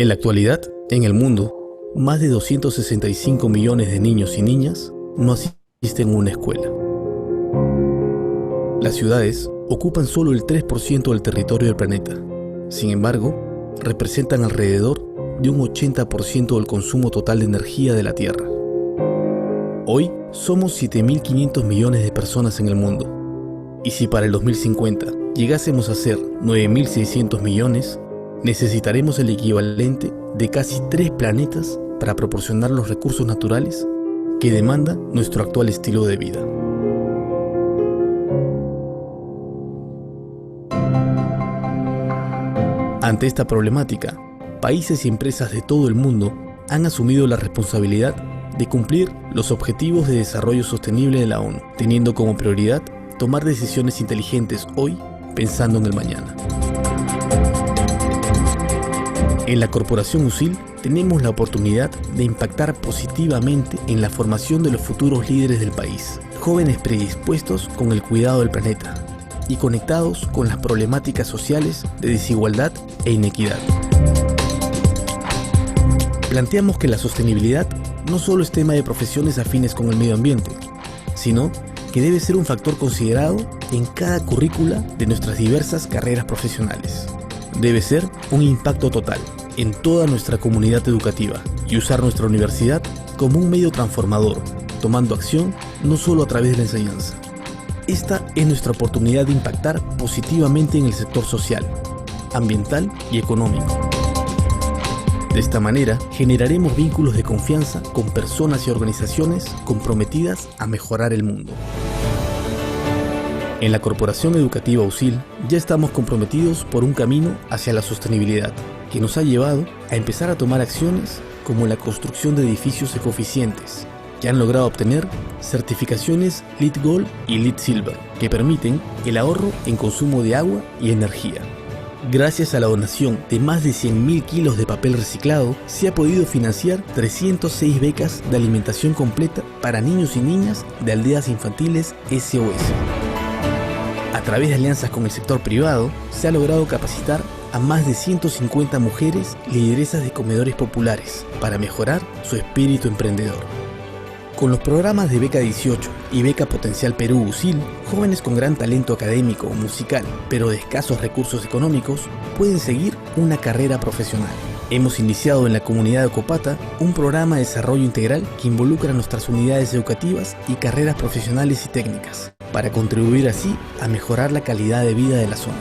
En la actualidad, en el mundo, más de 265 millones de niños y niñas no asisten a una escuela. Las ciudades ocupan solo el 3% del territorio del planeta. Sin embargo, representan alrededor de un 80% del consumo total de energía de la Tierra. Hoy somos 7.500 millones de personas en el mundo. Y si para el 2050 llegásemos a ser 9.600 millones, necesitaremos el equivalente de casi 3 planetas para proporcionar los recursos naturales que demanda nuestro actual estilo de vida. Ante esta problemática, países y empresas de todo el mundo han asumido la responsabilidad de cumplir los Objetivos de Desarrollo Sostenible de la ONU, teniendo como prioridad tomar decisiones inteligentes hoy pensando en el mañana. En la Corporación USIL tenemos la oportunidad de impactar positivamente en la formación de los futuros líderes del país, jóvenes predispuestos con el cuidado del planeta y conectados con las problemáticas sociales de desigualdad e inequidad. Planteamos que la sostenibilidad no solo es tema de profesiones afines con el medio ambiente, sino que debe ser un factor considerado en cada currícula de nuestras diversas carreras profesionales. Debe ser un impacto total en toda nuestra comunidad educativa y usar nuestra universidad como un medio transformador, tomando acción no solo a través de la enseñanza. Esta es nuestra oportunidad de impactar positivamente en el sector social, ambiental y económico. De esta manera, generaremos vínculos de confianza con personas y organizaciones comprometidas a mejorar el mundo. En la Corporación Educativa USIL ya estamos comprometidos por un camino hacia la sostenibilidad, que nos ha llevado a empezar a tomar acciones como la construcción de edificios ecoeficientes, que han logrado obtener certificaciones LEED Gold y LEED Silver, que permiten el ahorro en consumo de agua y energía. Gracias a la donación de más de 100.000 kilos de papel reciclado, se ha podido financiar 306 becas de alimentación completa para niños y niñas de aldeas infantiles SOS. A través de alianzas con el sector privado, se ha logrado capacitar a más de 150 mujeres lideresas de comedores populares para mejorar su espíritu emprendedor. Con los programas de Beca 18 y Beca Potencial Perú USIL, jóvenes con gran talento académico o musical, pero de escasos recursos económicos, pueden seguir una carrera profesional. Hemos iniciado en la comunidad de Ocopata un programa de desarrollo integral que involucra a nuestras unidades educativas y carreras profesionales y técnicas, para contribuir así a mejorar la calidad de vida de la zona.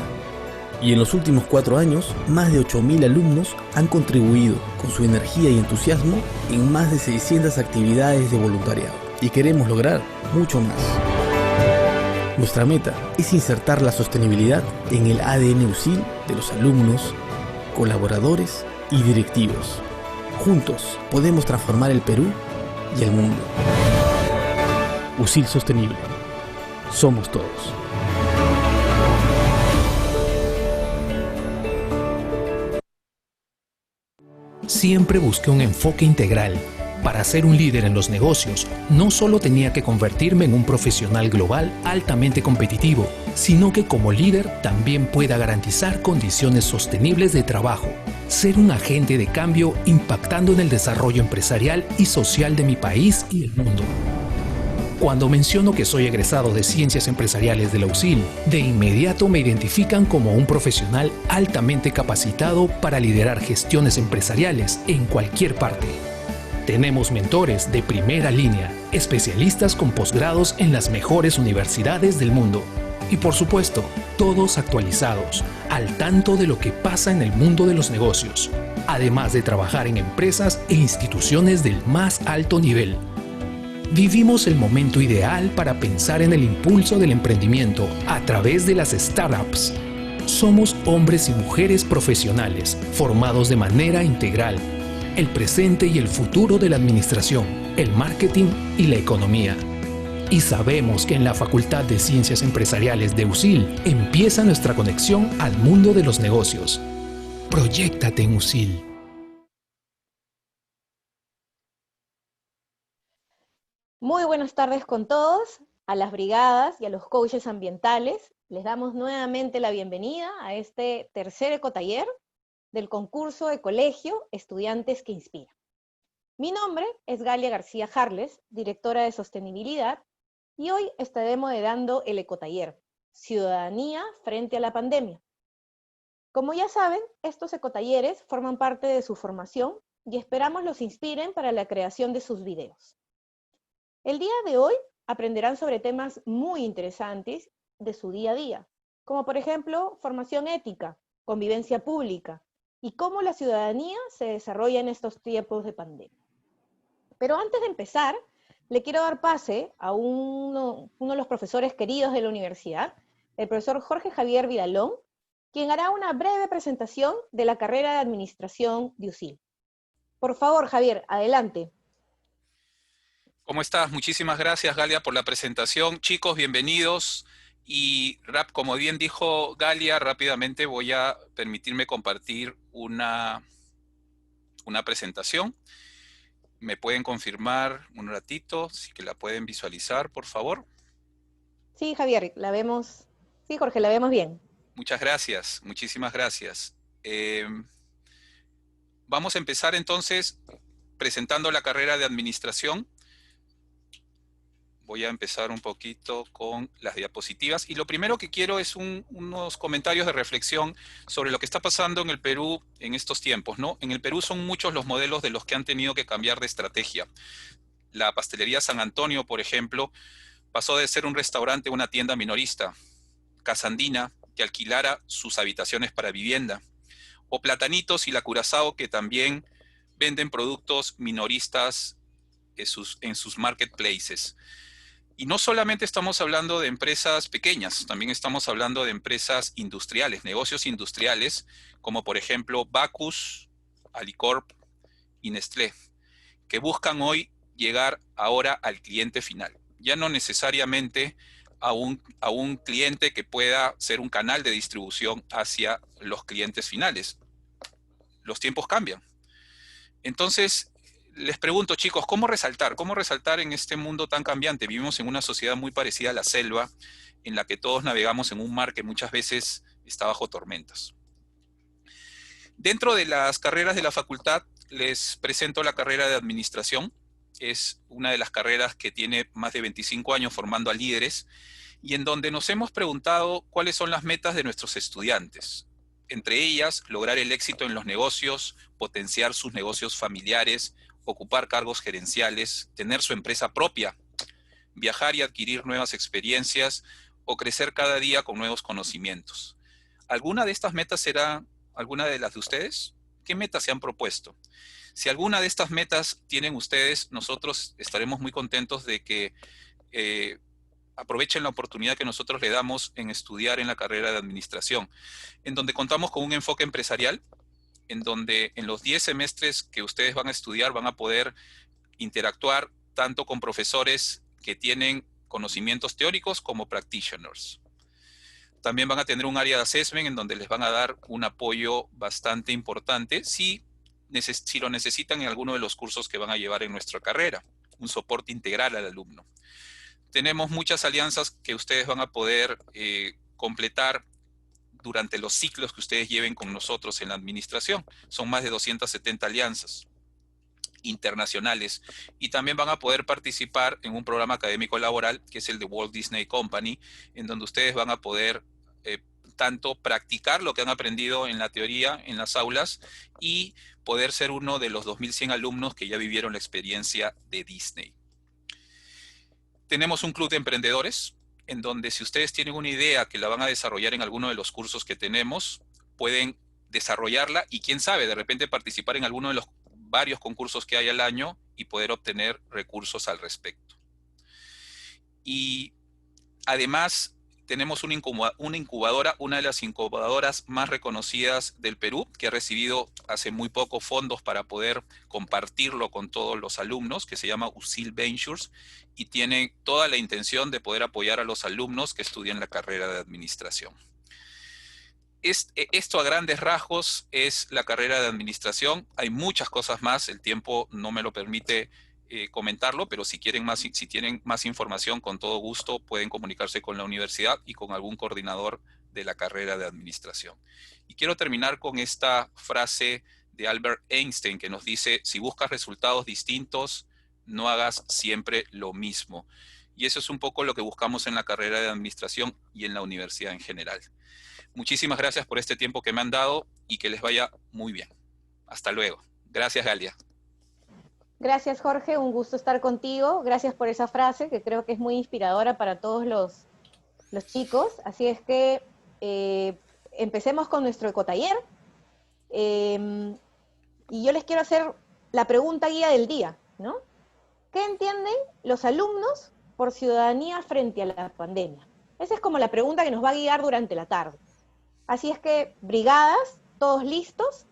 Y en los últimos 4 años, más de 8.000 alumnos han contribuido con su energía y entusiasmo en más de 600 actividades de voluntariado. Y queremos lograr mucho más. Nuestra meta es insertar la sostenibilidad en el ADN USIL de los alumnos, colaboradores y directivos. Juntos podemos transformar el Perú y el mundo. USIL Sostenible. Somos todos. Siempre busqué un enfoque integral. Para ser un líder en los negocios, no solo tenía que convertirme en un profesional global altamente competitivo, sino que como líder también pueda garantizar condiciones sostenibles de trabajo, ser un agente de cambio impactando en el desarrollo empresarial y social de mi país y el mundo. Cuando menciono que soy egresado de Ciencias Empresariales de la USIL, de inmediato me identifican como un profesional altamente capacitado para liderar gestiones empresariales en cualquier parte. Tenemos mentores de primera línea, especialistas con posgrados en las mejores universidades del mundo. Y por supuesto, todos actualizados, al tanto de lo que pasa en el mundo de los negocios, además de trabajar en empresas e instituciones del más alto nivel. Vivimos el momento ideal para pensar en el impulso del emprendimiento a través de las startups. Somos hombres y mujeres profesionales, formados de manera integral. El presente y el futuro de la administración, el marketing y la economía. Y sabemos que en la Facultad de Ciencias Empresariales de USIL empieza nuestra conexión al mundo de los negocios. Proyéctate en USIL. Muy buenas tardes con todos, a las brigadas y a los coaches ambientales. Les damos nuevamente la bienvenida a este tercer ecotaller del concurso de colegio Estudiantes que Inspiran. Mi nombre es Galia García Harles, directora de Sostenibilidad, y hoy estaré moderando el ecotaller, Ciudadanía frente a la pandemia. Como ya saben, estos ecotalleres forman parte de su formación y esperamos los inspiren para la creación de sus videos. El día de hoy aprenderán sobre temas muy interesantes de su día a día, como por ejemplo formación ética, convivencia pública y cómo la ciudadanía se desarrolla en estos tiempos de pandemia. Pero antes de empezar, le quiero dar pase a uno de los profesores queridos de la universidad, el profesor Jorge Javier Vidalón, quien hará una breve presentación de la carrera de Administración de USIL. Por favor, Javier, adelante. ¿Cómo estás? Muchísimas gracias, Galia, por la presentación. Chicos, bienvenidos. Y como bien dijo Galia, rápidamente voy a permitirme compartir una presentación. ¿Me pueden confirmar un ratito? Si que la pueden visualizar, por favor. Sí, Javier, la vemos. Sí, Jorge, la vemos bien. Muchas gracias, muchísimas gracias. Vamos a empezar entonces presentando la carrera de Administración. Voy a empezar un poquito con las diapositivas. Y lo primero que quiero es unos comentarios de reflexión sobre lo que está pasando en el Perú en estos tiempos, ¿no? En el Perú son muchos los modelos de los que han tenido que cambiar de estrategia. La pastelería San Antonio, por ejemplo, pasó de ser un restaurante a una tienda minorista. Casa Andina, que alquilara sus habitaciones para vivienda. O Platanitos y la Curazao, que también venden productos minoristas en sus marketplaces. Y no solamente estamos hablando de empresas pequeñas, también estamos hablando de empresas industriales, negocios industriales, como por ejemplo Bacus, Alicorp y Nestlé, que buscan hoy llegar ahora al cliente final. Ya no necesariamente a un cliente que pueda ser un canal de distribución hacia los clientes finales. Los tiempos cambian. Entonces, les pregunto, chicos, ¿cómo resaltar? ¿Cómo resaltar en este mundo tan cambiante? Vivimos en una sociedad muy parecida a la selva, en la que todos navegamos en un mar que muchas veces está bajo tormentas. Dentro de las carreras de la facultad, les presento la carrera de Administración. Es una de las carreras que tiene más de 25 años formando a líderes y en donde nos hemos preguntado cuáles son las metas de nuestros estudiantes. Entre ellas, lograr el éxito en los negocios, potenciar sus negocios familiares, ocupar cargos gerenciales, tener su empresa propia, viajar y adquirir nuevas experiencias o crecer cada día con nuevos conocimientos. ¿Alguna de estas metas será alguna de las de ustedes? ¿Qué metas se han propuesto? Si alguna de estas metas tienen ustedes, nosotros estaremos muy contentos de que aprovechen la oportunidad que nosotros le damos en estudiar en la carrera de Administración, en donde contamos con un enfoque empresarial, en donde en los 10 semestres que ustedes van a estudiar van a poder interactuar tanto con profesores que tienen conocimientos teóricos como practitioners. También van a tener un área de assessment en donde les van a dar un apoyo bastante importante si lo necesitan en alguno de los cursos que van a llevar en nuestra carrera, un soporte integral al alumno. Tenemos muchas alianzas que ustedes van a poder completar durante los ciclos que ustedes lleven con nosotros en la administración. Son más de 270 alianzas internacionales y también van a poder participar en un programa académico laboral que es el de Walt Disney Company, en donde ustedes van a poder tanto practicar lo que han aprendido en la teoría, en las aulas, y poder ser uno de los 2.100 alumnos que ya vivieron la experiencia de Disney. Tenemos un club de emprendedores, en donde si ustedes tienen una idea que la van a desarrollar en alguno de los cursos que tenemos, pueden desarrollarla y quién sabe, de repente participar en alguno de los varios concursos que hay al año y poder obtener recursos al respecto. Y además tenemos una incubadora, una de las incubadoras más reconocidas del Perú, que ha recibido hace muy poco fondos para poder compartirlo con todos los alumnos, que se llama USIL Ventures, y tiene toda la intención de poder apoyar a los alumnos que estudian la carrera de administración. Esto a grandes rasgos es la carrera de administración. Hay muchas cosas más, el tiempo no me lo permite comentarlo, pero si tienen más información, con todo gusto pueden comunicarse con la universidad y con algún coordinador de la carrera de administración. Y quiero terminar con esta frase de Albert Einstein que nos dice, si buscas resultados distintos, no hagas siempre lo mismo. Y eso es un poco lo que buscamos en la carrera de administración y en la universidad en general. Muchísimas gracias por este tiempo que me han dado y que les vaya muy bien. Hasta luego. Gracias, Galia. Gracias, Jorge, un gusto estar contigo. Gracias por esa frase que creo que es muy inspiradora para todos los chicos. Así es que empecemos con nuestro ecotaller. Y yo les quiero hacer la pregunta guía del día, ¿no? ¿Qué entienden los alumnos por ciudadanía frente a la pandemia? Esa es como la pregunta que nos va a guiar durante la tarde. Así es que, brigadas, todos listos,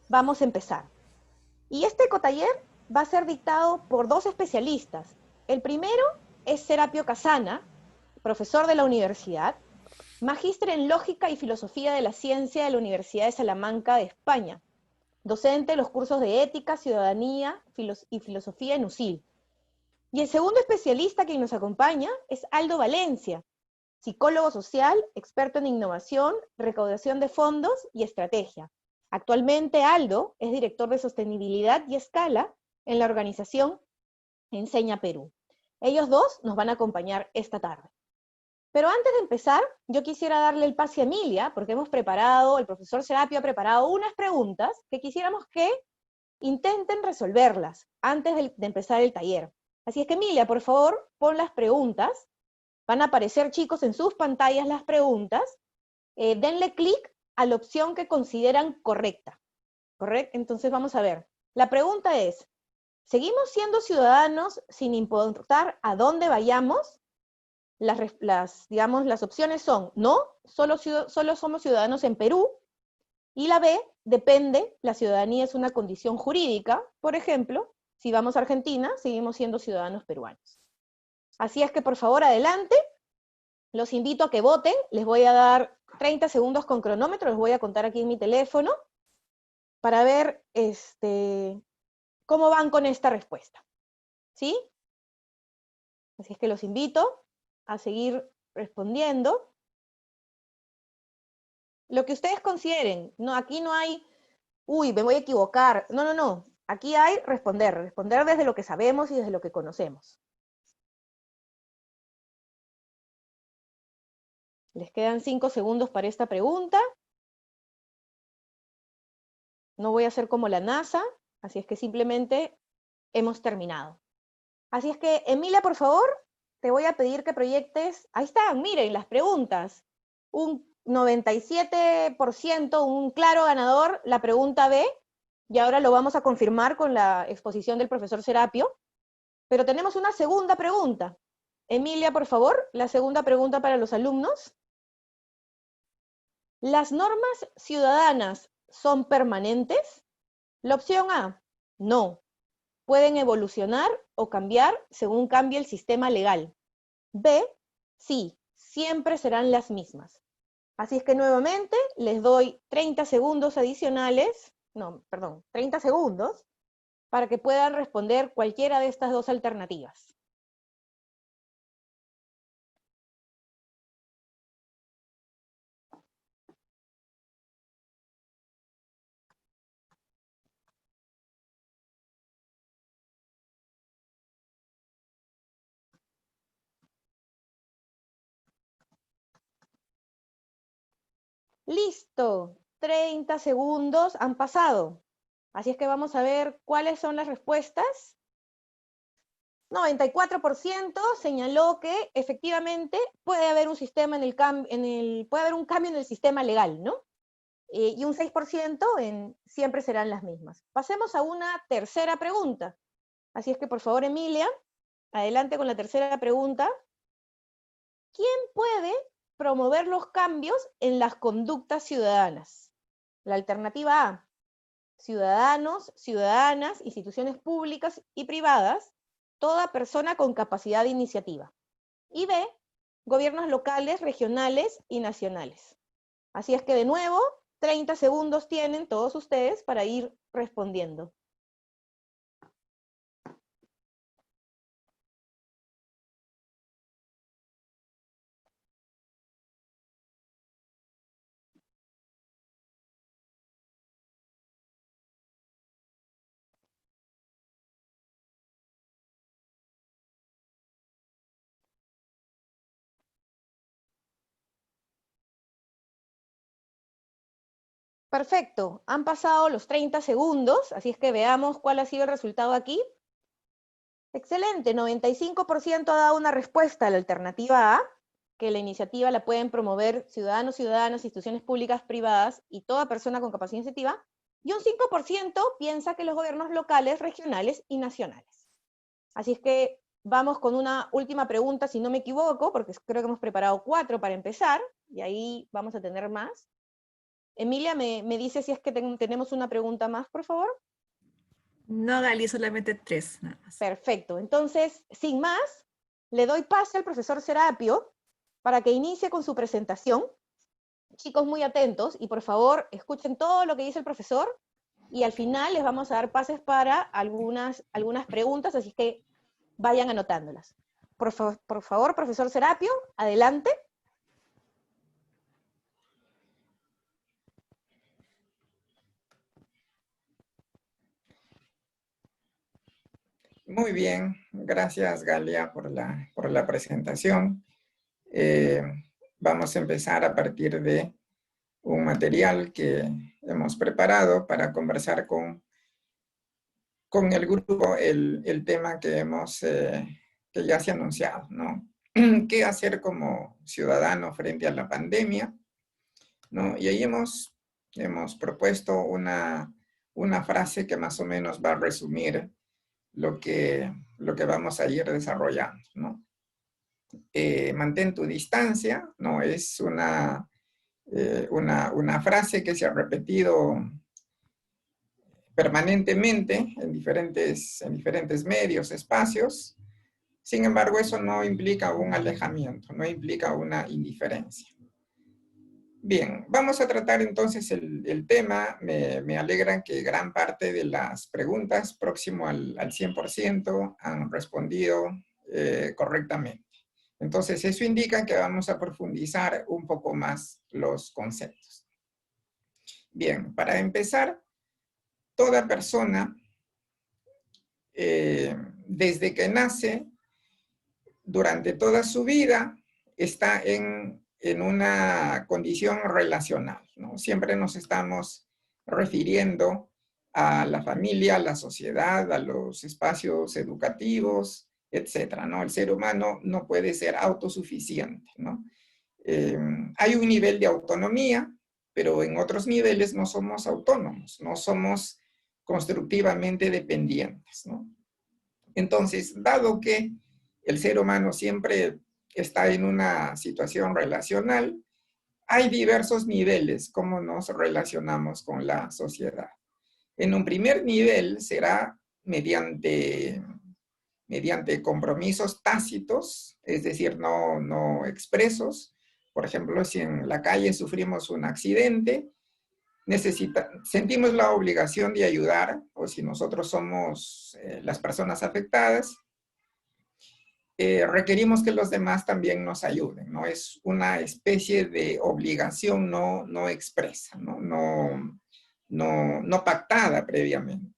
vamos a empezar. Y este ecotaller va a ser dictado por dos especialistas. El primero es Serapio Casana, profesor de la universidad, magíster en Lógica y Filosofía de la Ciencia de la Universidad de Salamanca de España, docente de los cursos de Ética, Ciudadanía y Filosofía en USIL. Y el segundo especialista que nos acompaña es Aldo Valencia, psicólogo social, experto en innovación, recaudación de fondos y estrategia. Actualmente Aldo es director de sostenibilidad y escala en la organización Enseña Perú. Ellos dos nos van a acompañar esta tarde. Pero antes de empezar, yo quisiera darle el pase a Emilia, porque el profesor Serapio ha preparado unas preguntas que quisiéramos que intenten resolverlas antes de empezar el taller. Así es que Emilia, por favor, pon las preguntas. Van a aparecer, chicos, en sus pantallas las preguntas. Denle clic a la opción que consideran correcta. ¿Correcto? Entonces vamos a ver. La pregunta es, ¿seguimos siendo ciudadanos sin importar a dónde vayamos? Las opciones son, no, solo somos ciudadanos en Perú. Y la B, depende, la ciudadanía es una condición jurídica. Por ejemplo, si vamos a Argentina, seguimos siendo ciudadanos peruanos. Así es que, por favor, adelante. Los invito a que voten. Les voy a dar 30 segundos con cronómetro. Les voy a contar aquí en mi teléfono para ver cómo van con esta respuesta. ¿Sí? Así es que los invito a seguir respondiendo. Lo que ustedes consideren. No, aquí no hay, uy, me voy a equivocar. No, no, no. Aquí hay responder desde lo que sabemos y desde lo que conocemos. Les quedan 5 segundos para esta pregunta. No voy a hacer como la NASA, así es que simplemente hemos terminado. Así es que, Emilia, por favor, te voy a pedir que proyectes, ahí están, miren, las preguntas. Un 97%, un claro ganador, la pregunta B, y ahora lo vamos a confirmar con la exposición del profesor Serapio. Pero tenemos una segunda pregunta. Emilia, por favor, la segunda pregunta para los alumnos. ¿Las normas ciudadanas son permanentes? La opción A, no. Pueden evolucionar o cambiar según cambie el sistema legal. B, sí, siempre serán las mismas. Así es que nuevamente les doy 30 segundos adicionales, 30 segundos, para que puedan responder cualquiera de estas dos alternativas. Listo, 30 segundos han pasado. Así es que vamos a ver cuáles son las respuestas. 94% señaló que efectivamente puede haber un sistema puede haber un cambio en el sistema legal, ¿no? Y un 6% en siempre serán las mismas. Pasemos a una tercera pregunta. Así es que por favor, Emilia, adelante con la tercera pregunta. ¿Quién puede promover los cambios en las conductas ciudadanas? La alternativa A, ciudadanos, ciudadanas, instituciones públicas y privadas, toda persona con capacidad de iniciativa. Y B, gobiernos locales, regionales y nacionales. Así es que de nuevo, 30 segundos tienen todos ustedes para ir respondiendo. Perfecto, han pasado los 30 segundos, así es que veamos cuál ha sido el resultado aquí. Excelente, 95% ha dado una respuesta a la alternativa A, que la iniciativa la pueden promover ciudadanos, ciudadanas, instituciones públicas, privadas y toda persona con capacidad iniciativa, y un 5% piensa que los gobiernos locales, regionales y nacionales. Así es que vamos con una última pregunta, si no me equivoco, porque creo que hemos preparado 4 para empezar, y ahí vamos a tener más. Emilia, ¿me dice si es que tenemos una pregunta más, por favor? No, Gali, solamente 3, nada más. Perfecto. Entonces, sin más, le doy pase al profesor Serapio para que inicie con su presentación. Chicos, muy atentos y por favor, escuchen todo lo que dice el profesor y al final les vamos a dar pases para algunas preguntas, así que vayan anotándolas. Por favor, profesor Serapio, adelante. Muy bien, gracias Galia por la presentación. Vamos a empezar a partir de un material que hemos preparado para conversar con el grupo el tema que ya se ha anunciado, ¿no? ¿Qué hacer como ciudadano frente a la pandemia? ¿No? Y ahí hemos propuesto una frase que más o menos va a resumir lo que vamos a ir desarrollando, ¿no? Mantén tu distancia, ¿no? Es una frase que se ha repetido permanentemente en diferentes medios, espacios. Sin embargo, eso no implica un alejamiento, no implica una indiferencia. Bien, vamos a tratar entonces el tema. Me alegra que gran parte de las preguntas, próximo al 100%, han respondido correctamente. Entonces, eso indica que vamos a profundizar un poco más los conceptos. Bien, para empezar, toda persona, desde que nace, durante toda su vida, está en una condición relacional, ¿no? Siempre nos estamos refiriendo a la familia, a la sociedad, a los espacios educativos, etcétera, ¿no? El ser humano no puede ser autosuficiente, ¿no? Hay un nivel de autonomía, pero en otros niveles no somos autónomos, no somos constructivamente dependientes, ¿no? Entonces, dado que el ser humano siempre está en una situación relacional, hay diversos niveles cómo nos relacionamos con la sociedad. En un primer nivel será mediante compromisos tácitos, es decir, no expresos. Por ejemplo, si en la calle sufrimos un accidente, sentimos la obligación de ayudar, o si nosotros somos las personas afectadas, requerimos que los demás también nos ayuden, ¿no? Es una especie de obligación no expresa, no pactada previamente.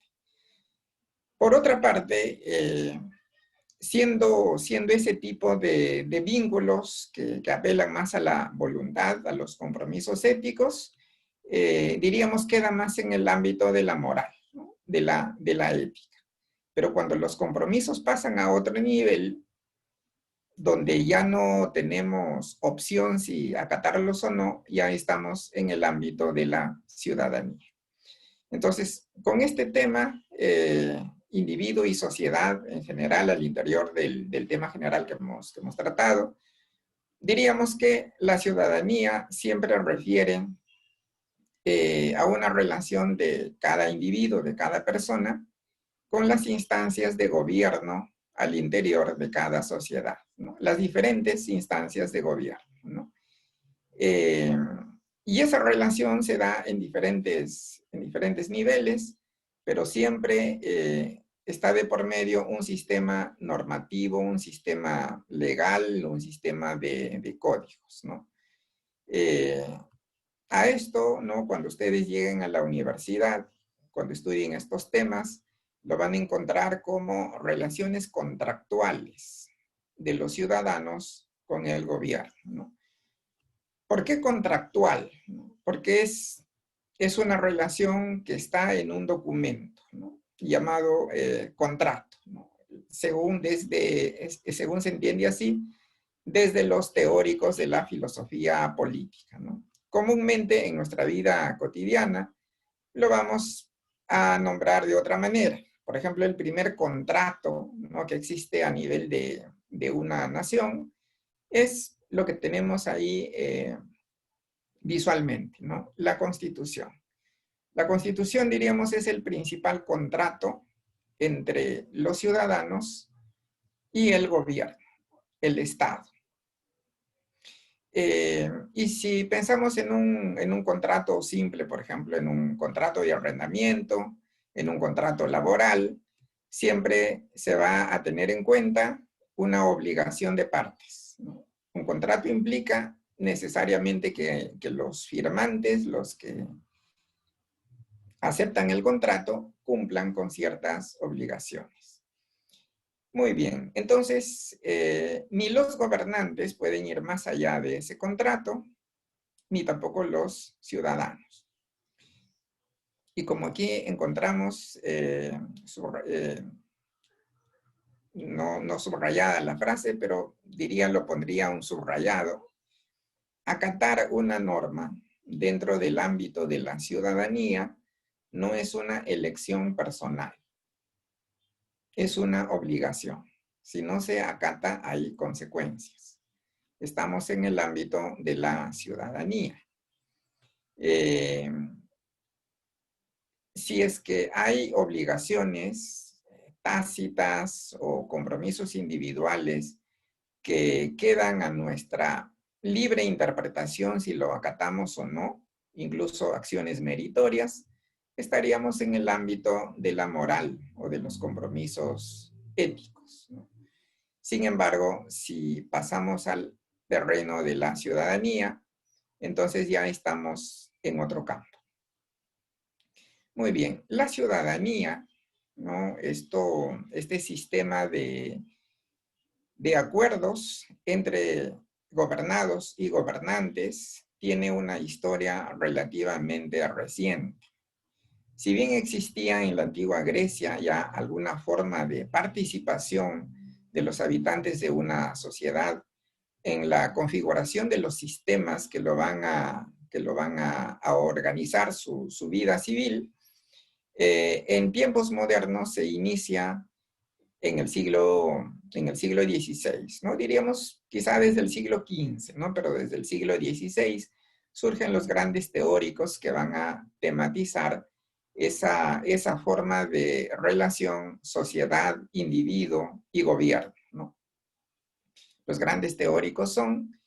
Por otra parte, siendo ese tipo de vínculos que apelan más a la voluntad, a los compromisos éticos, diríamos queda más en el ámbito de la moral, ¿no? de la ética. Pero cuando los compromisos pasan a otro nivel, donde ya no tenemos opción si acatarlos o no, ya estamos en el ámbito de la ciudadanía. Entonces, con este tema, individuo y sociedad en general, al interior del tema general que hemos tratado, diríamos que la ciudadanía siempre refiere a una relación de cada individuo, de cada persona, con las instancias de gobierno al interior de cada sociedad, ¿no? Las diferentes instancias de gobierno, ¿no? Y esa relación se da en diferentes niveles, pero siempre está de por medio un sistema normativo, un sistema legal, un sistema de códigos, ¿no? A esto, ¿no? Cuando ustedes lleguen a la universidad, cuando estudien estos temas, lo van a encontrar como relaciones contractuales de los ciudadanos con el gobierno, ¿no? ¿Por qué contractual? Porque es es una relación que está en un documento, ¿no?, llamado contrato, ¿no?, según se entiende así desde los teóricos de la filosofía política, ¿no? Comúnmente en nuestra vida cotidiana lo vamos a nombrar de otra manera. Por ejemplo, el primer contrato, ¿no?, que existe a nivel de una nación es lo que tenemos ahí visualmente, ¿no?, la Constitución. La Constitución, diríamos, es el principal contrato entre los ciudadanos y el gobierno, el Estado. Y si pensamos en un contrato simple, por ejemplo, en un contrato de arrendamiento, en un contrato laboral, siempre se va a tener en cuenta una obligación de partes, ¿no? Un contrato implica necesariamente que los firmantes, los que aceptan el contrato, cumplan con ciertas obligaciones. Muy bien, entonces, ni los gobernantes pueden ir más allá de ese contrato, ni tampoco los ciudadanos. Y como aquí encontramos, no subrayada la frase, pero lo pondría un subrayado, acatar una norma dentro del ámbito de la ciudadanía no es una elección personal, es una obligación. Si no se acata, hay consecuencias. Estamos en el ámbito de la ciudadanía. Si es que hay obligaciones tácitas o compromisos individuales que quedan a nuestra libre interpretación si lo acatamos o no, incluso acciones meritorias, estaríamos en el ámbito de la moral o de los compromisos éticos, ¿no? Sin embargo, si pasamos al terreno de la ciudadanía, entonces ya estamos en otro campo. Muy bien, la ciudadanía, ¿no?, este sistema de acuerdos entre gobernados y gobernantes tiene una historia relativamente reciente. Si bien existía en la antigua Grecia ya alguna forma de participación de los habitantes de una sociedad en la configuración de los sistemas que lo van a organizar su vida civil, en tiempos modernos se inicia en el siglo XVI, ¿no? Diríamos quizá desde el siglo XV, ¿no? Pero desde el siglo XVI surgen los grandes teóricos que van a tematizar esa forma de relación sociedad, individuo y gobierno, ¿no? Los grandes teóricos son,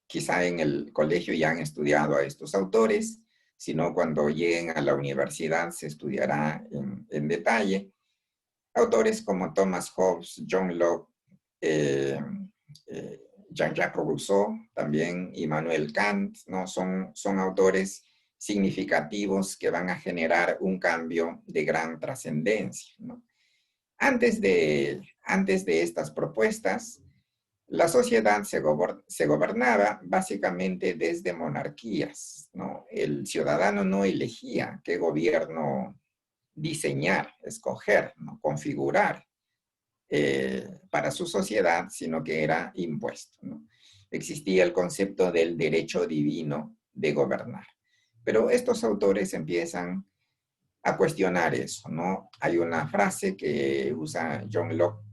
quizá en el colegio ya han estudiado a estos autores, sino cuando lleguen a la universidad se estudiará en detalle. Autores como Thomas Hobbes, John Locke, Jean-Jacques Rousseau, también Immanuel Kant, ¿no? Son autores significativos que van a generar un cambio de gran trascendencia, ¿no? Antes de estas propuestas, la sociedad se gobernaba básicamente desde monarquías, ¿no? El ciudadano no elegía qué gobierno diseñar, escoger, ¿no?, configurar para su sociedad, sino que era impuesto, ¿no? Existía el concepto del derecho divino de gobernar. Pero estos autores empiezan a cuestionar eso, ¿no? Hay una frase que usa John Locke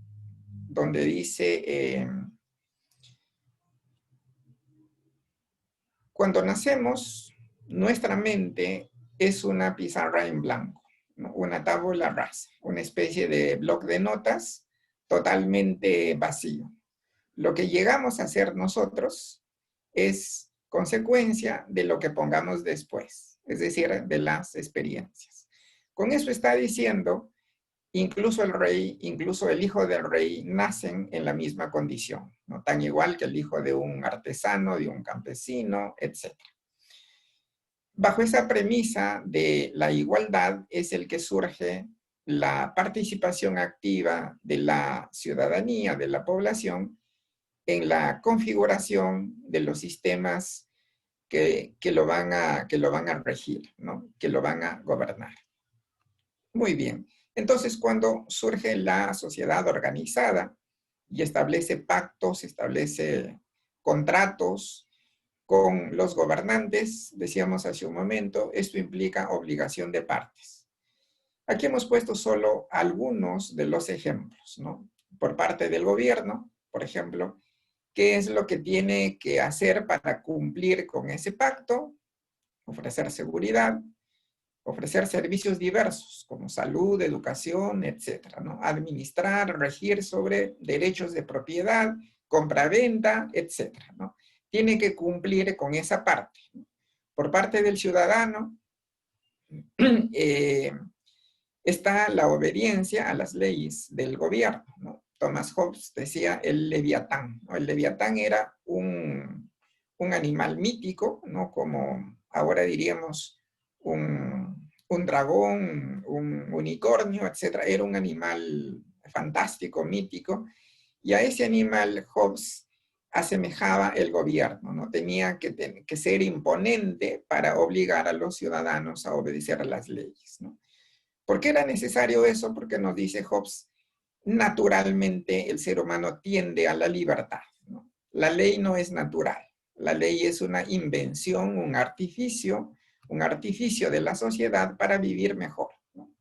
donde dice, cuando nacemos, nuestra mente es una pizarra en blanco, ¿no?, una tabula rasa, una especie de bloc de notas totalmente vacío. Lo que llegamos a hacer nosotros es consecuencia de lo que pongamos después, es decir, de las experiencias. Con eso está diciendo, incluso el rey, incluso el hijo del rey, nacen en la misma condición, ¿no?, tan igual que el hijo de un artesano, de un campesino, etc. Bajo esa premisa de la igualdad es el que surge la participación activa de la ciudadanía, de la población, en la configuración de los sistemas que lo van a regir, ¿no? Que lo van a gobernar. Muy bien. Entonces, cuando surge la sociedad organizada y establece pactos, establece contratos con los gobernantes, decíamos hace un momento, esto implica obligación de partes. Aquí hemos puesto solo algunos de los ejemplos, ¿no? Por parte del gobierno, por ejemplo, ¿qué es lo que tiene que hacer para cumplir con ese pacto? Ofrecer seguridad, ofrecer servicios diversos como salud, educación, etcétera, ¿no? Administrar, regir sobre derechos de propiedad, compra-venta, etcétera, ¿no? Tiene que cumplir con esa parte, ¿no? Por parte del ciudadano, está la obediencia a las leyes del gobierno, ¿no? Thomas Hobbes decía el leviatán, ¿no? El leviatán era un animal mítico, ¿no? Como ahora diríamos un dragón, un unicornio, etc. Era un animal fantástico, mítico, y a ese animal Hobbes asemejaba el gobierno, ¿no? Tenía que ser imponente para obligar a los ciudadanos a obedecer a las leyes, ¿no? ¿Por qué era necesario eso? Porque nos dice Hobbes, naturalmente el ser humano tiende a la libertad, ¿no? La ley no es natural, la ley es una invención, un artificio de la sociedad para vivir mejor, ¿no?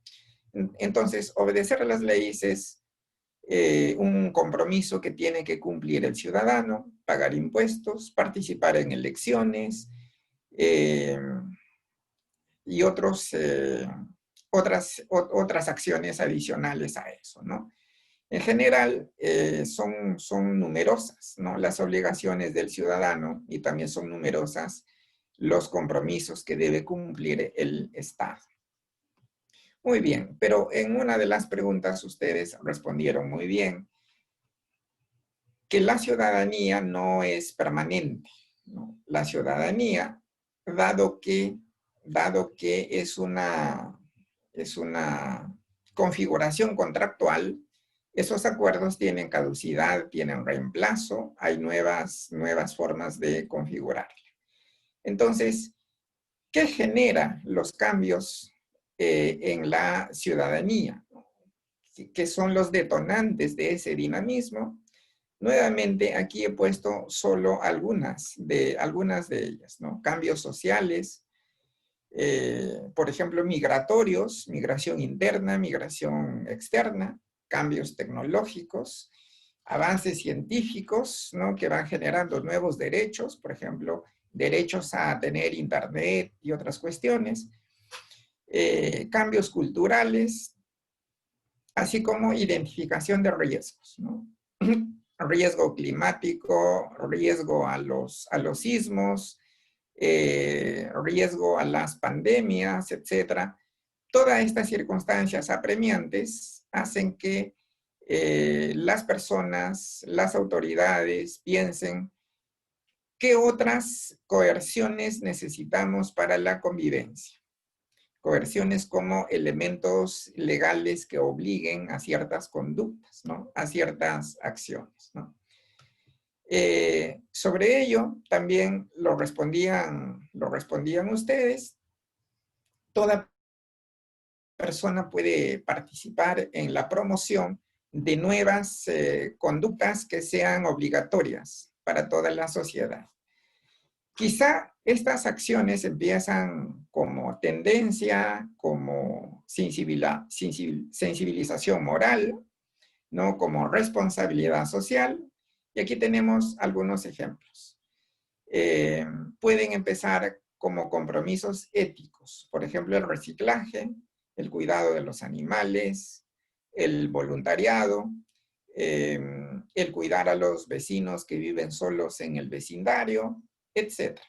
Entonces, obedecer a las leyes es un compromiso que tiene que cumplir el ciudadano, pagar impuestos, participar en elecciones y otras acciones adicionales a eso, ¿no? En general, son numerosas, ¿no? Las obligaciones del ciudadano y también son numerosas los compromisos que debe cumplir el Estado. Muy bien, pero en una de las preguntas ustedes respondieron muy bien que la ciudadanía no es permanente, ¿no? La ciudadanía, dado que es una configuración contractual, esos acuerdos tienen caducidad, tienen reemplazo, hay nuevas formas de configurarla. Entonces, ¿qué genera los cambios en la ciudadanía? ¿Qué son los detonantes de ese dinamismo? Nuevamente, aquí he puesto solo algunas de ellas, ¿no? Cambios sociales, por ejemplo, migratorios, migración interna, migración externa, cambios tecnológicos, avances científicos, ¿no? Que van generando nuevos derechos, por ejemplo, derechos a tener internet y otras cuestiones, cambios culturales, así como identificación de riesgos, ¿no? Riesgo climático, riesgo a los sismos, riesgo a las pandemias, etc. Todas estas circunstancias apremiantes hacen que las personas, las autoridades piensen qué otras coerciones necesitamos para la convivencia. Coerciones como elementos legales que obliguen a ciertas conductas, ¿no? A ciertas acciones, ¿no? Sobre ello también lo respondían ustedes. Toda persona puede participar en la promoción de nuevas conductas que sean obligatorias para toda la sociedad. Quizá estas acciones empiezan como tendencia, como sensibilización moral, ¿no? Como responsabilidad social. Y aquí tenemos algunos ejemplos. Pueden empezar como compromisos éticos. Por ejemplo, el reciclaje, el cuidado de los animales, el voluntariado, el cuidar a los vecinos que viven solos en el vecindario, etc.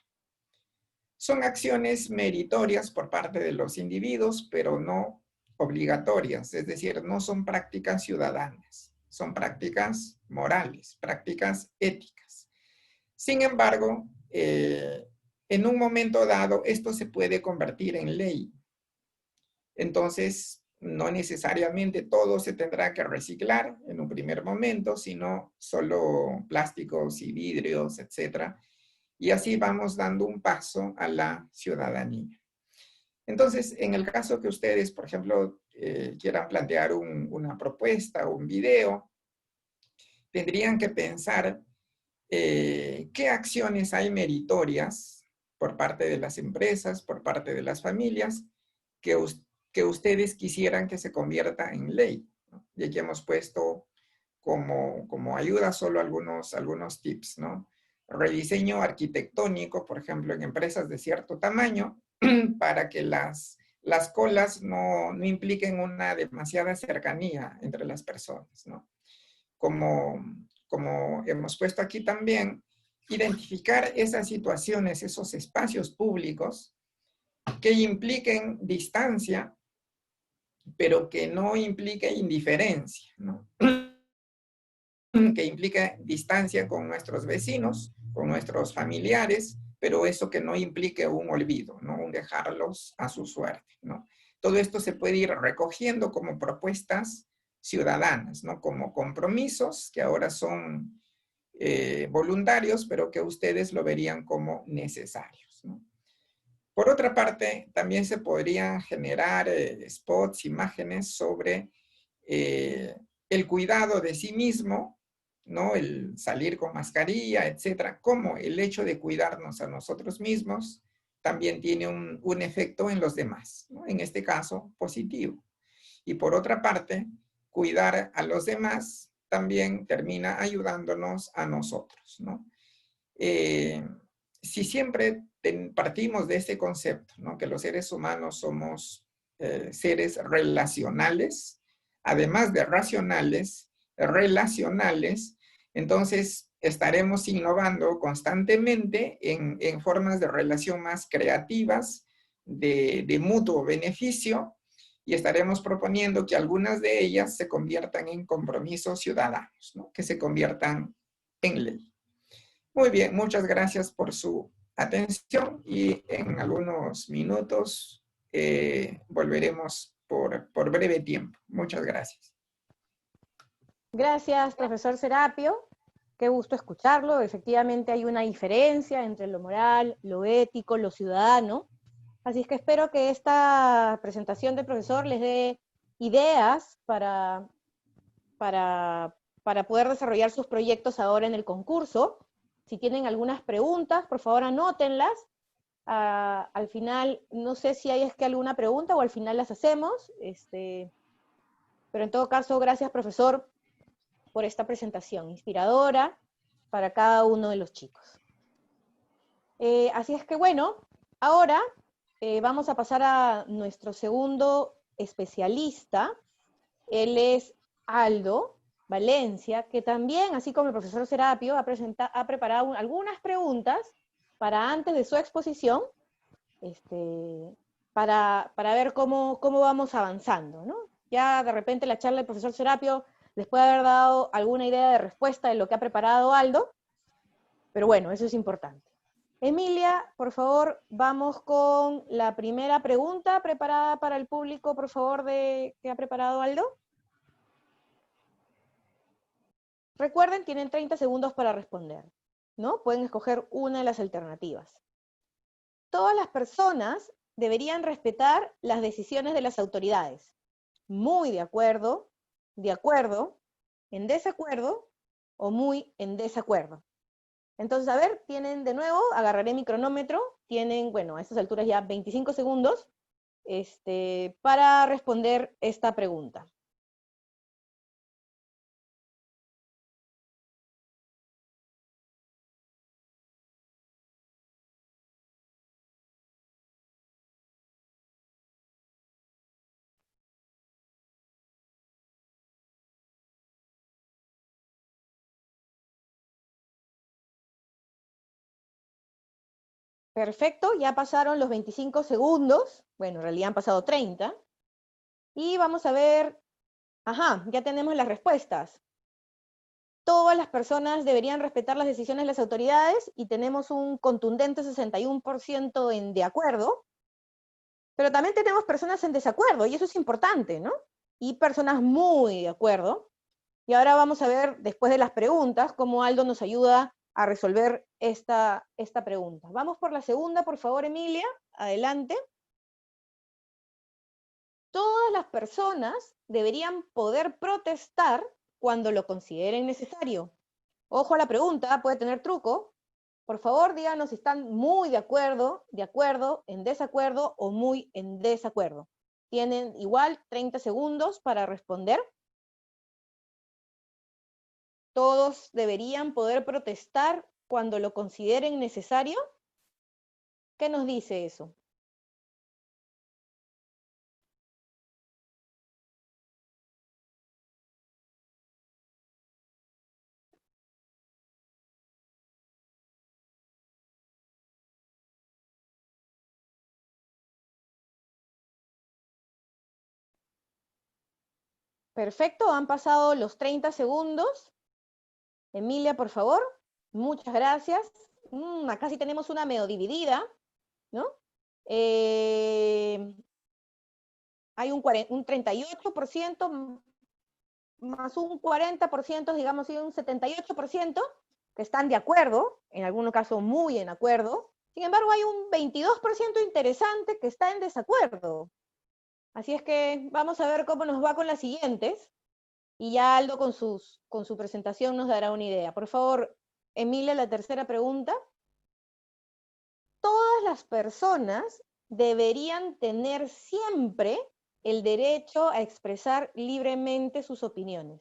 Son acciones meritorias por parte de los individuos, pero no obligatorias, es decir, no son prácticas ciudadanas, son prácticas morales, prácticas éticas. Sin embargo, en un momento dado, esto se puede convertir en ley. Entonces, no necesariamente todo se tendrá que reciclar en un primer momento, sino solo plásticos y vidrios, etc. y así vamos dando un paso a la ciudadanía. Entonces, en el caso que ustedes, por ejemplo, quieran plantear una propuesta o un video, tendrían que pensar qué acciones hay meritorias por parte de las empresas, por parte de las familias, que ustedes quisieran que se convierta en ley, ¿no? Y aquí hemos puesto como ayuda solo algunos tips, ¿no? Rediseño arquitectónico, por ejemplo, en empresas de cierto tamaño, para que las colas no impliquen una demasiada cercanía entre las personas, ¿no? Como hemos puesto aquí también, identificar esas situaciones, esos espacios públicos que impliquen distancia, pero que no implique indiferencia, ¿no? Que implica distancia con nuestros vecinos, con nuestros familiares, pero eso que no implique un olvido, ¿no? Un dejarlos a su suerte, ¿no? Todo esto se puede ir recogiendo como propuestas ciudadanas, ¿no? Como compromisos que ahora son voluntarios, pero que ustedes lo verían como necesarios, ¿no? Por otra parte, también se podrían generar spots, imágenes sobre el cuidado de sí mismo, ¿no? El salir con mascarilla, etcétera, como el hecho de cuidarnos a nosotros mismos también tiene un efecto en los demás, ¿no? En este caso, positivo. Y por otra parte, cuidar a los demás también termina ayudándonos a nosotros, ¿no? Si siempre partimos de este concepto, ¿no? Que los seres humanos somos seres relacionales, además de racionales, relacionales, entonces estaremos innovando constantemente en formas de relación más creativas, de mutuo beneficio, y estaremos proponiendo que algunas de ellas se conviertan en compromisos ciudadanos, ¿no? Que se conviertan en ley. Muy bien, muchas gracias por su atención y en algunos minutos volveremos por breve tiempo. Muchas gracias. Gracias, profesor Serapio. Qué gusto escucharlo. Efectivamente hay una diferencia entre lo moral, lo ético, lo ciudadano. Así es que espero que esta presentación del profesor les dé ideas para poder desarrollar sus proyectos ahora en el concurso. Si tienen algunas preguntas, por favor anótenlas. Al final, no sé si hay alguna pregunta o al final las hacemos. Pero en todo caso, gracias, profesor, por esta presentación inspiradora para cada uno de los chicos. Así es que bueno, ahora vamos a pasar a nuestro segundo especialista. Él es Aldo Valencia, que también, así como el profesor Serapio, ha preparado algunas preguntas para antes de su exposición, para ver cómo vamos avanzando, ¿no? Ya de repente la charla del profesor Serapio les puede haber dado alguna idea de respuesta de lo que ha preparado Aldo, pero bueno, eso es importante. Emilia, por favor, vamos con la primera pregunta preparada para el público, por favor, que ha preparado Aldo. Recuerden, tienen 30 segundos para responder, ¿no? Pueden escoger una de las alternativas. Todas las personas deberían respetar las decisiones de las autoridades. Muy de acuerdo, en desacuerdo o muy en desacuerdo. Entonces, a ver, tienen de nuevo, agarraré mi cronómetro, tienen, bueno, a estas alturas ya 25 segundos para responder esta pregunta. Perfecto, ya pasaron los 25 segundos, bueno, en realidad han pasado 30, y vamos a ver, ya tenemos las respuestas. Todas las personas deberían respetar las decisiones de las autoridades, y tenemos un contundente 61% en de acuerdo, pero también tenemos personas en desacuerdo, y eso es importante, ¿no? Y personas muy de acuerdo. Y ahora vamos a ver, después de las preguntas, cómo Aldo nos ayuda a resolver esta pregunta. Vamos por la segunda, por favor, Emilia. Adelante. Todas las personas deberían poder protestar cuando lo consideren necesario. Ojo a la pregunta, puede tener truco. Por favor, díganos si están muy de acuerdo, en desacuerdo o muy en desacuerdo. Tienen igual 30 segundos para responder. Todos deberían poder protestar cuando lo consideren necesario. ¿Qué nos dice eso? Perfecto, han pasado los 30 segundos. Emilia, por favor. Muchas gracias. Acá sí tenemos una medio dividida, ¿no? Hay un 38% más un 40%, digamos, y un 78% que están de acuerdo, en algún caso muy en acuerdo. Sin embargo, hay un 22% interesante que está en desacuerdo. Así es que vamos a ver cómo nos va con las siguientes. Y ya Aldo con su presentación nos dará una idea. Por favor, Emilia, la tercera pregunta. Todas las personas deberían tener siempre el derecho a expresar libremente sus opiniones.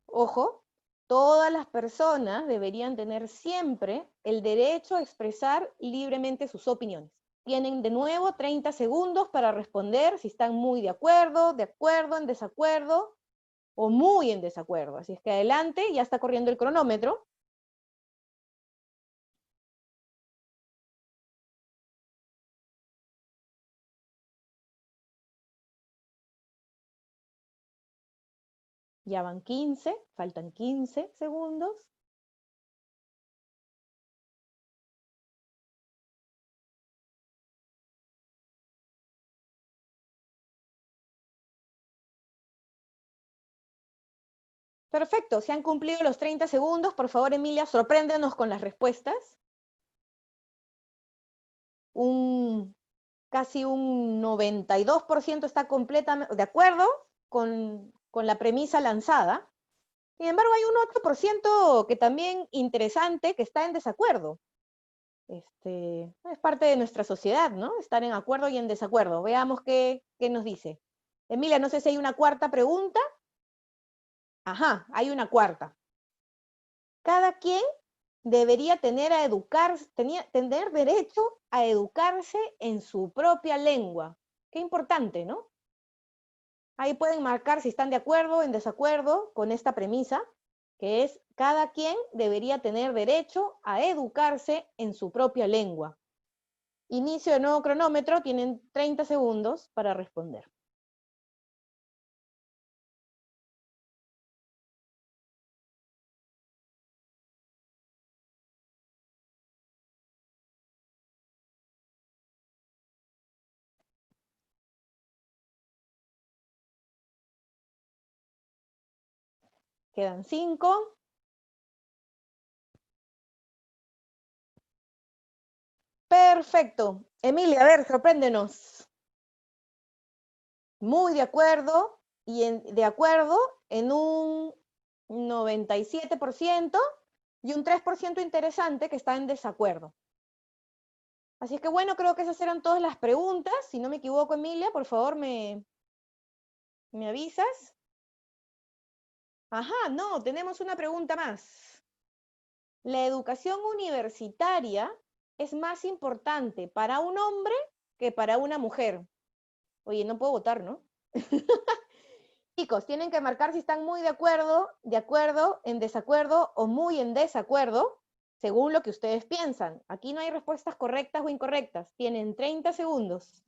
Ojo, todas las personas deberían tener siempre el derecho a expresar libremente sus opiniones. Tienen de nuevo 30 segundos para responder si están muy de acuerdo, en desacuerdo o muy en desacuerdo. Así es que adelante, ya está corriendo el cronómetro. Ya van 15, faltan 15 segundos. Perfecto, se han cumplido los 30 segundos. Por favor, Emilia, sorpréndenos con las respuestas. Casi un 92% está completamente de acuerdo con la premisa lanzada. Sin embargo, hay un 8% que también interesante que está en desacuerdo. Es parte de nuestra sociedad, ¿no? Estar en acuerdo y en desacuerdo. Veamos qué nos dice. Emilia, no sé si hay una cuarta pregunta. Ajá, hay una cuarta. Cada quien debería tener derecho a educarse en su propia lengua. Qué importante, ¿no? Ahí pueden marcar si están de acuerdo o en desacuerdo con esta premisa, que es cada quien debería tener derecho a educarse en su propia lengua. Inicio de nuevo cronómetro, tienen 30 segundos para responder. Quedan 5. Perfecto. Emilia, a ver, sorpréndenos. Muy de acuerdo de acuerdo en un 97% y un 3% interesante que está en desacuerdo. Así es que bueno, creo que esas eran todas las preguntas. Si no me equivoco, Emilia, por favor me avisas. Ajá, no, tenemos una pregunta más. ¿La educación universitaria es más importante para un hombre que para una mujer? Oye, no puedo votar, ¿no? Chicos, tienen que marcar si están muy de acuerdo, en desacuerdo o muy en desacuerdo, según lo que ustedes piensan. Aquí no hay respuestas correctas o incorrectas. Tienen 30 segundos.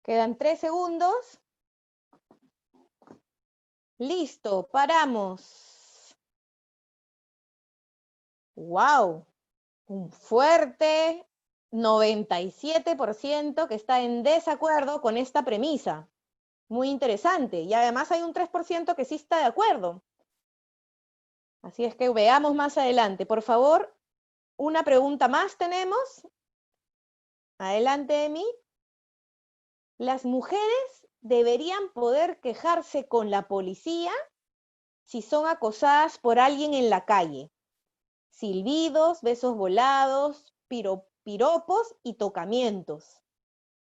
Quedan 3 segundos. Listo, paramos. ¡Wow! Un fuerte 97% que está en desacuerdo con esta premisa. Muy interesante. Y además hay un 3% que sí está de acuerdo. Así es que veamos más adelante. Por favor, una pregunta más tenemos. Adelante, Emi. Las mujeres deberían poder quejarse con la policía si son acosadas por alguien en la calle. Silbidos, besos volados, piropos y tocamientos.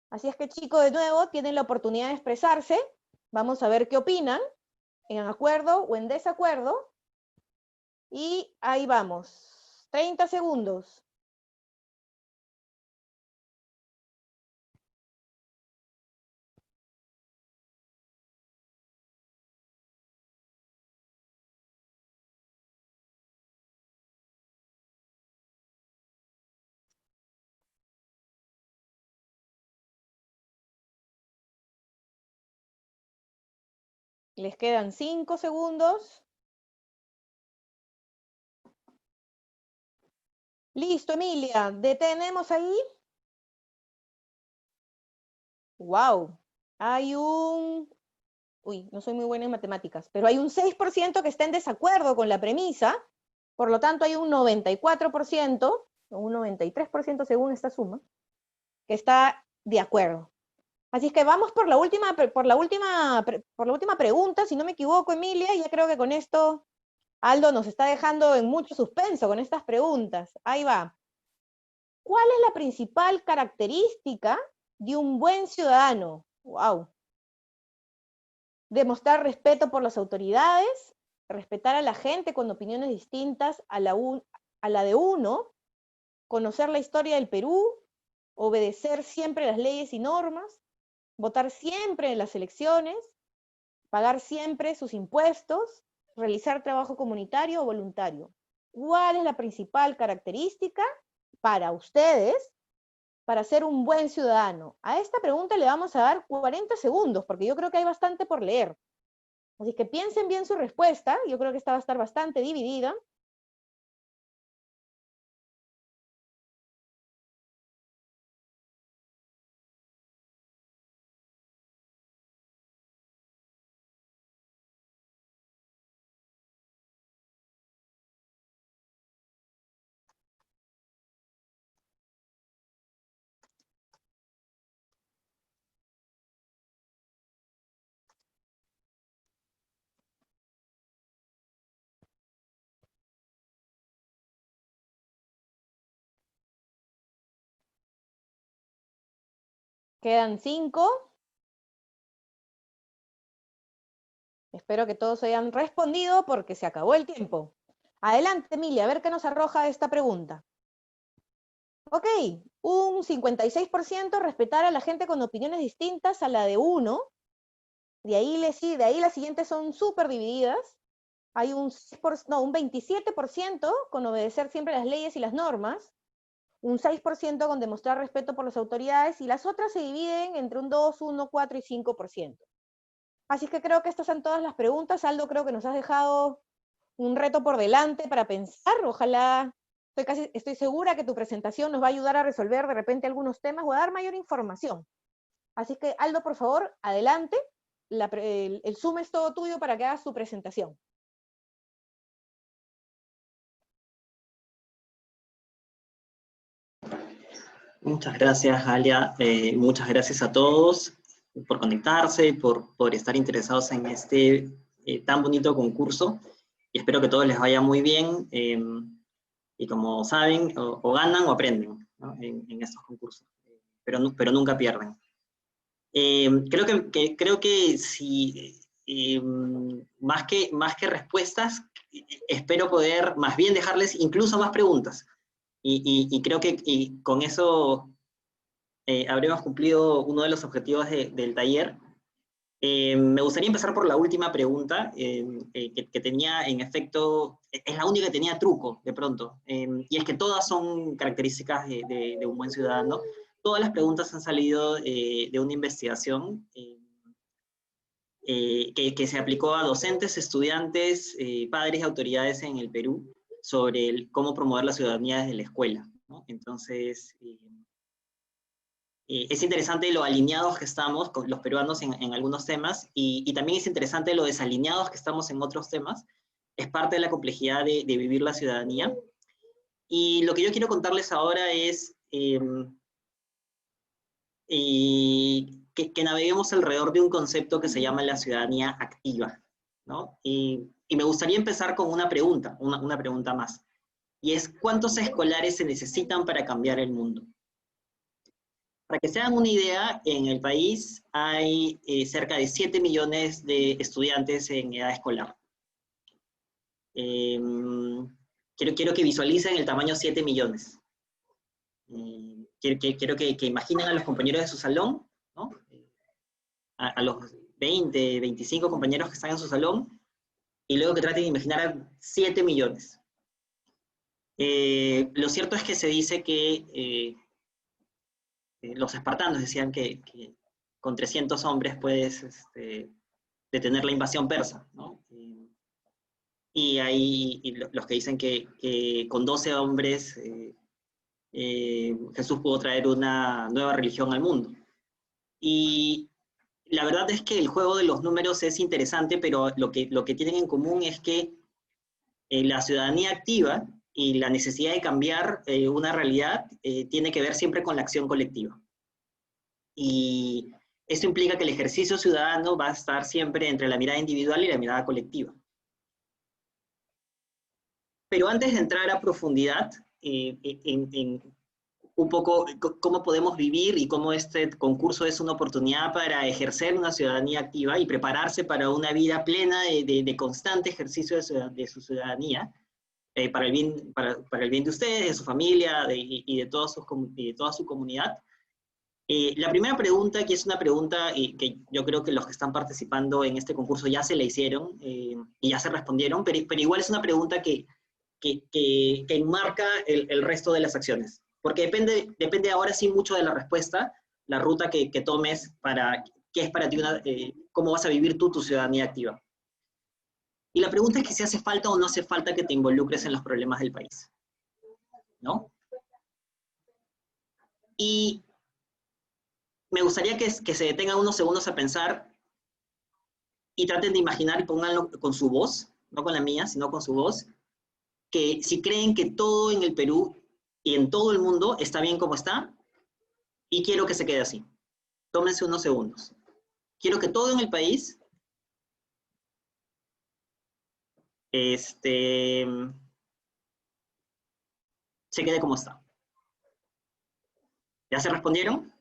Así es que, chicos, de nuevo, tienen la oportunidad de expresarse. Vamos a ver qué opinan, en acuerdo o en desacuerdo. Y ahí vamos. 30 segundos. Les quedan 5 segundos. Listo, Emilia. ¿Detenemos ahí? Wow. Hay un... Uy, no soy muy buena en matemáticas, pero hay un 6% que está en desacuerdo con la premisa. Por lo tanto, hay un 94%, o un 93% según esta suma, que está de acuerdo. Así es que vamos por la última pregunta, si no me equivoco, Emilia, y ya creo que con esto Aldo nos está dejando en mucho suspenso con estas preguntas. Ahí va. ¿Cuál es la principal característica de un buen ciudadano? Wow. Demostrar respeto por las autoridades, respetar a la gente con opiniones distintas a la de uno, conocer la historia del Perú, obedecer siempre las leyes y normas, votar siempre en las elecciones, pagar siempre sus impuestos, realizar trabajo comunitario o voluntario. ¿Cuál es la principal característica para ustedes para ser un buen ciudadano? A esta pregunta le vamos a dar 40 segundos, porque yo creo que hay bastante por leer. Así que piensen bien su respuesta, yo creo que esta va a estar bastante dividida. Quedan 5. Espero que todos hayan respondido porque se acabó el tiempo. Adelante, Emilia, a ver qué nos arroja esta pregunta. Ok, un 56% respetar a la gente con opiniones distintas a la de uno. De ahí las siguientes son súper divididas. Hay un 27% con obedecer siempre las leyes y las normas. Un 6% con demostrar respeto por las autoridades, y las otras se dividen entre un 2, 1, 4 y 5%. Así que creo que estas son todas las preguntas. Aldo, creo que nos has dejado un reto por delante para pensar. Ojalá, estoy segura que tu presentación nos va a ayudar a resolver de repente algunos temas o a dar mayor información. Así que, Aldo, por favor, adelante. El Zoom es todo tuyo para que hagas tu presentación. Muchas gracias, Alia. Muchas gracias a todos por conectarse, por estar interesados en este tan bonito concurso. Y espero que a todos les vaya muy bien. Y como saben, o ganan o aprenden, ¿no? en estos concursos. Pero nunca pierden. Creo que si, más que respuestas, espero poder más bien dejarles incluso más preguntas. Y creo que con eso habremos cumplido uno de los objetivos del taller. Me gustaría empezar por la última pregunta, que tenía, en efecto, es la única que tenía truco, de pronto. Y es que todas son características de un buen ciudadano, Todas las preguntas han salido de una investigación que se aplicó a docentes, estudiantes, padres y autoridades en el Perú sobre cómo promover la ciudadanía desde la escuela, ¿no? Entonces, es interesante lo alineados que estamos con los peruanos en algunos temas, y también es interesante lo desalineados que estamos en otros temas. Es parte de la complejidad de vivir la ciudadanía. Y lo que yo quiero contarles ahora es que naveguemos alrededor de un concepto que se llama la ciudadanía activa, ¿no? Y me gustaría empezar con una pregunta más, y es: ¿cuántos escolares se necesitan para cambiar el mundo? Para que se hagan una idea, en el país hay cerca de 7 millones de estudiantes en edad escolar. Quiero que visualicen el tamaño 7 millones. Quiero que imaginen a los compañeros de su salón, ¿no? A los 20, 25 compañeros que están en su salón, y luego que traten de imaginar a 7 millones. Lo cierto es que se dice que los espartanos decían que con 300 hombres puedes detener la invasión persa, ¿no? Y hay los que dicen que con 12 hombres Jesús pudo traer una nueva religión al mundo. Y la verdad es que el juego de los números es interesante, pero lo que tienen en común es que la ciudadanía activa y la necesidad de cambiar una realidad tiene que ver siempre con la acción colectiva. Y esto implica que el ejercicio ciudadano va a estar siempre entre la mirada individual y la mirada colectiva. Pero antes de entrar a profundidad en un poco cómo podemos vivir y cómo este concurso es una oportunidad para ejercer una ciudadanía activa y prepararse para una vida plena de constante ejercicio de su ciudadanía, para el bien de ustedes, de su familia y de toda su comunidad. La primera pregunta, que es una pregunta que yo creo que los que están participando en este concurso ya se la hicieron y ya se respondieron, pero igual es una pregunta que enmarca el resto de las acciones. Porque depende ahora sí mucho de la respuesta, la ruta que tomes qué es para ti cómo vas a vivir tú tu ciudadanía activa. Y la pregunta es que si hace falta o no hace falta que te involucres en los problemas del país, ¿no? Y me gustaría que se detengan unos segundos a pensar y traten de imaginar y pónganlo con su voz, no con la mía, sino con su voz, que si creen que todo en el Perú y en todo el mundo está bien como está, y quiero que se quede así. Tómense unos segundos. Quiero que todo en el país se quede como está. ¿Ya se respondieron?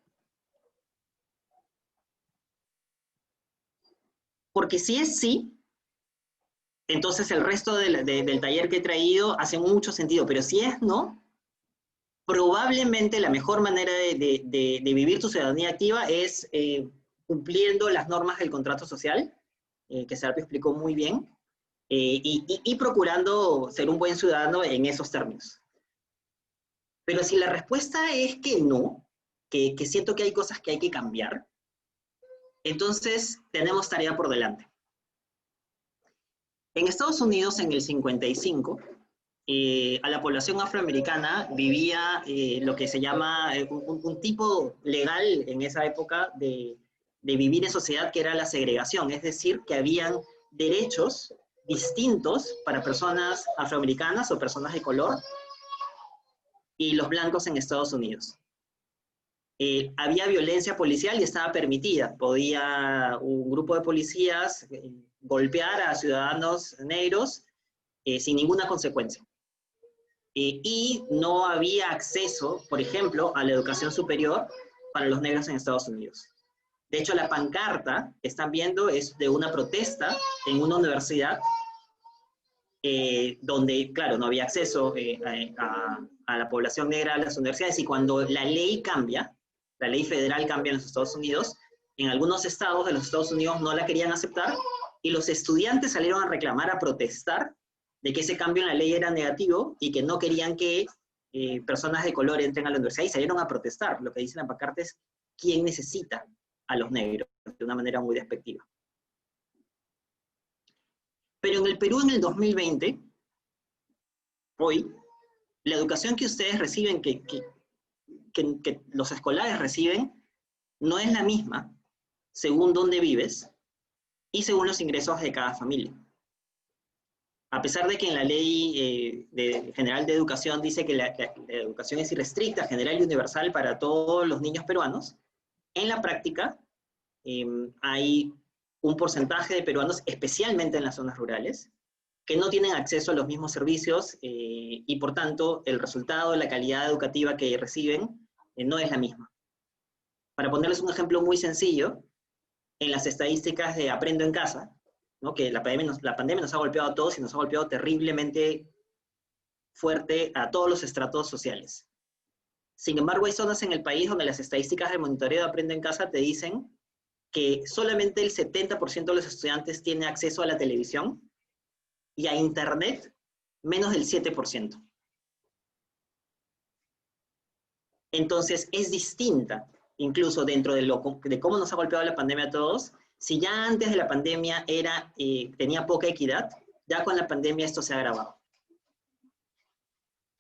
Porque si es sí, entonces el resto del taller que he traído hace mucho sentido, pero si es no, probablemente la mejor manera de vivir tu ciudadanía activa es cumpliendo las normas del contrato social, que Serapio explicó muy bien, y procurando ser un buen ciudadano en esos términos. Pero si la respuesta es que no, que siento que hay cosas que hay que cambiar, entonces tenemos tarea por delante. En Estados Unidos, en el 55, a la población afroamericana vivía lo que se llama un tipo legal en esa época de vivir en sociedad, que era la segregación, es decir, que habían derechos distintos para personas afroamericanas o personas de color y los blancos en Estados Unidos. Había violencia policial y estaba permitida. Podía un grupo de policías golpear a ciudadanos negros sin ninguna consecuencia. Y no había acceso, por ejemplo, a la educación superior para los negros en Estados Unidos. De hecho, la pancarta que están viendo es de una protesta en una universidad donde, claro, no había acceso a la población negra a las universidades, y cuando la ley cambia, la ley federal cambia en los Estados Unidos, en algunos estados de los Estados Unidos no la querían aceptar, y los estudiantes salieron a reclamar, a protestar, de que ese cambio en la ley era negativo y que no querían que personas de color entren a la universidad y salieron a protestar. Lo que dice la pancarta es quién necesita a los negros, de una manera muy despectiva. Pero en el Perú en el 2020, hoy, la educación que ustedes reciben, que los escolares reciben, no es la misma según dónde vives y según los ingresos de cada familia. A pesar de que en la Ley General de Educación dice que la educación es irrestricta, general y universal para todos los niños peruanos, en la práctica hay un porcentaje de peruanos, especialmente en las zonas rurales, que no tienen acceso a los mismos servicios y por tanto el resultado, la calidad educativa que reciben no es la misma. Para ponerles un ejemplo muy sencillo, en las estadísticas de Aprendo en Casa, ¿no? Que la pandemia nos ha golpeado a todos y nos ha golpeado terriblemente fuerte a todos los estratos sociales. Sin embargo, hay zonas en el país donde las estadísticas del monitoreo de Aprendo en Casa te dicen que solamente el 70% de los estudiantes tiene acceso a la televisión y a Internet menos del 7%. Entonces, es distinta, incluso dentro de cómo nos ha golpeado la pandemia a todos. Si ya antes de la pandemia tenía poca equidad, ya con la pandemia esto se ha agravado.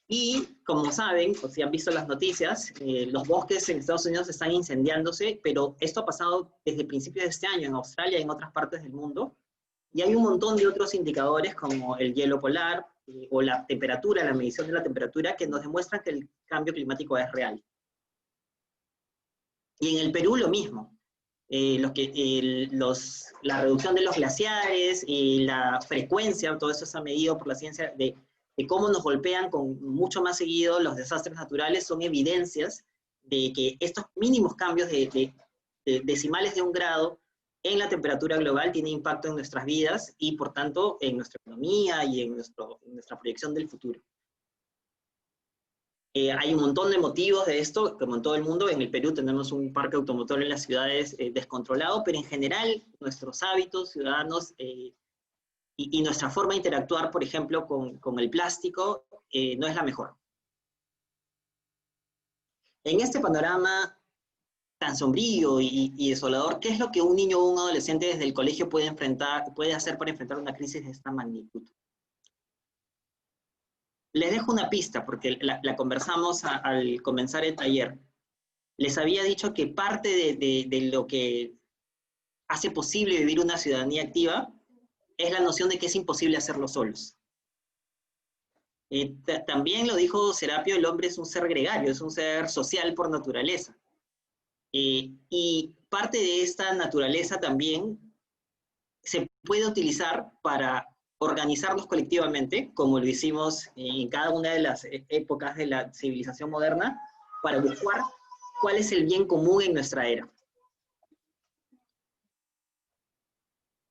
Y como saben, o si han visto las noticias, los bosques en Estados Unidos están incendiándose, pero esto ha pasado desde principios de este año en Australia y en otras partes del mundo. Y hay un montón de otros indicadores como el hielo polar o la temperatura, la medición de la temperatura, que nos demuestran que el cambio climático es real. Y en el Perú lo mismo. La reducción de los glaciares y la frecuencia, todo eso está medido por la ciencia de cómo nos golpean con mucho más seguido los desastres naturales, son evidencias de que estos mínimos cambios de decimales de 1 grado en la temperatura global tienen impacto en nuestras vidas y por tanto en nuestra economía y en nuestra proyección del futuro. Hay un montón de motivos de esto, como en todo el mundo. En el Perú tenemos un parque automotor en las ciudades descontrolado, pero en general nuestros hábitos ciudadanos y nuestra forma de interactuar, por ejemplo, con el plástico, no es la mejor. En este panorama tan sombrío y desolador, ¿qué es lo que un niño o un adolescente desde el colegio puede hacer para enfrentar una crisis de esta magnitud? Les dejo una pista, porque la conversamos al comenzar el taller. Les había dicho que parte de lo que hace posible vivir una ciudadanía activa es la noción de que es imposible hacerlo solos. También lo dijo Serapio, el hombre es un ser gregario, es un ser social por naturaleza. Y parte de esta naturaleza también se puede utilizar para organizarnos colectivamente, como lo hicimos en cada una de las épocas de la civilización moderna, para buscar cuál es el bien común en nuestra era.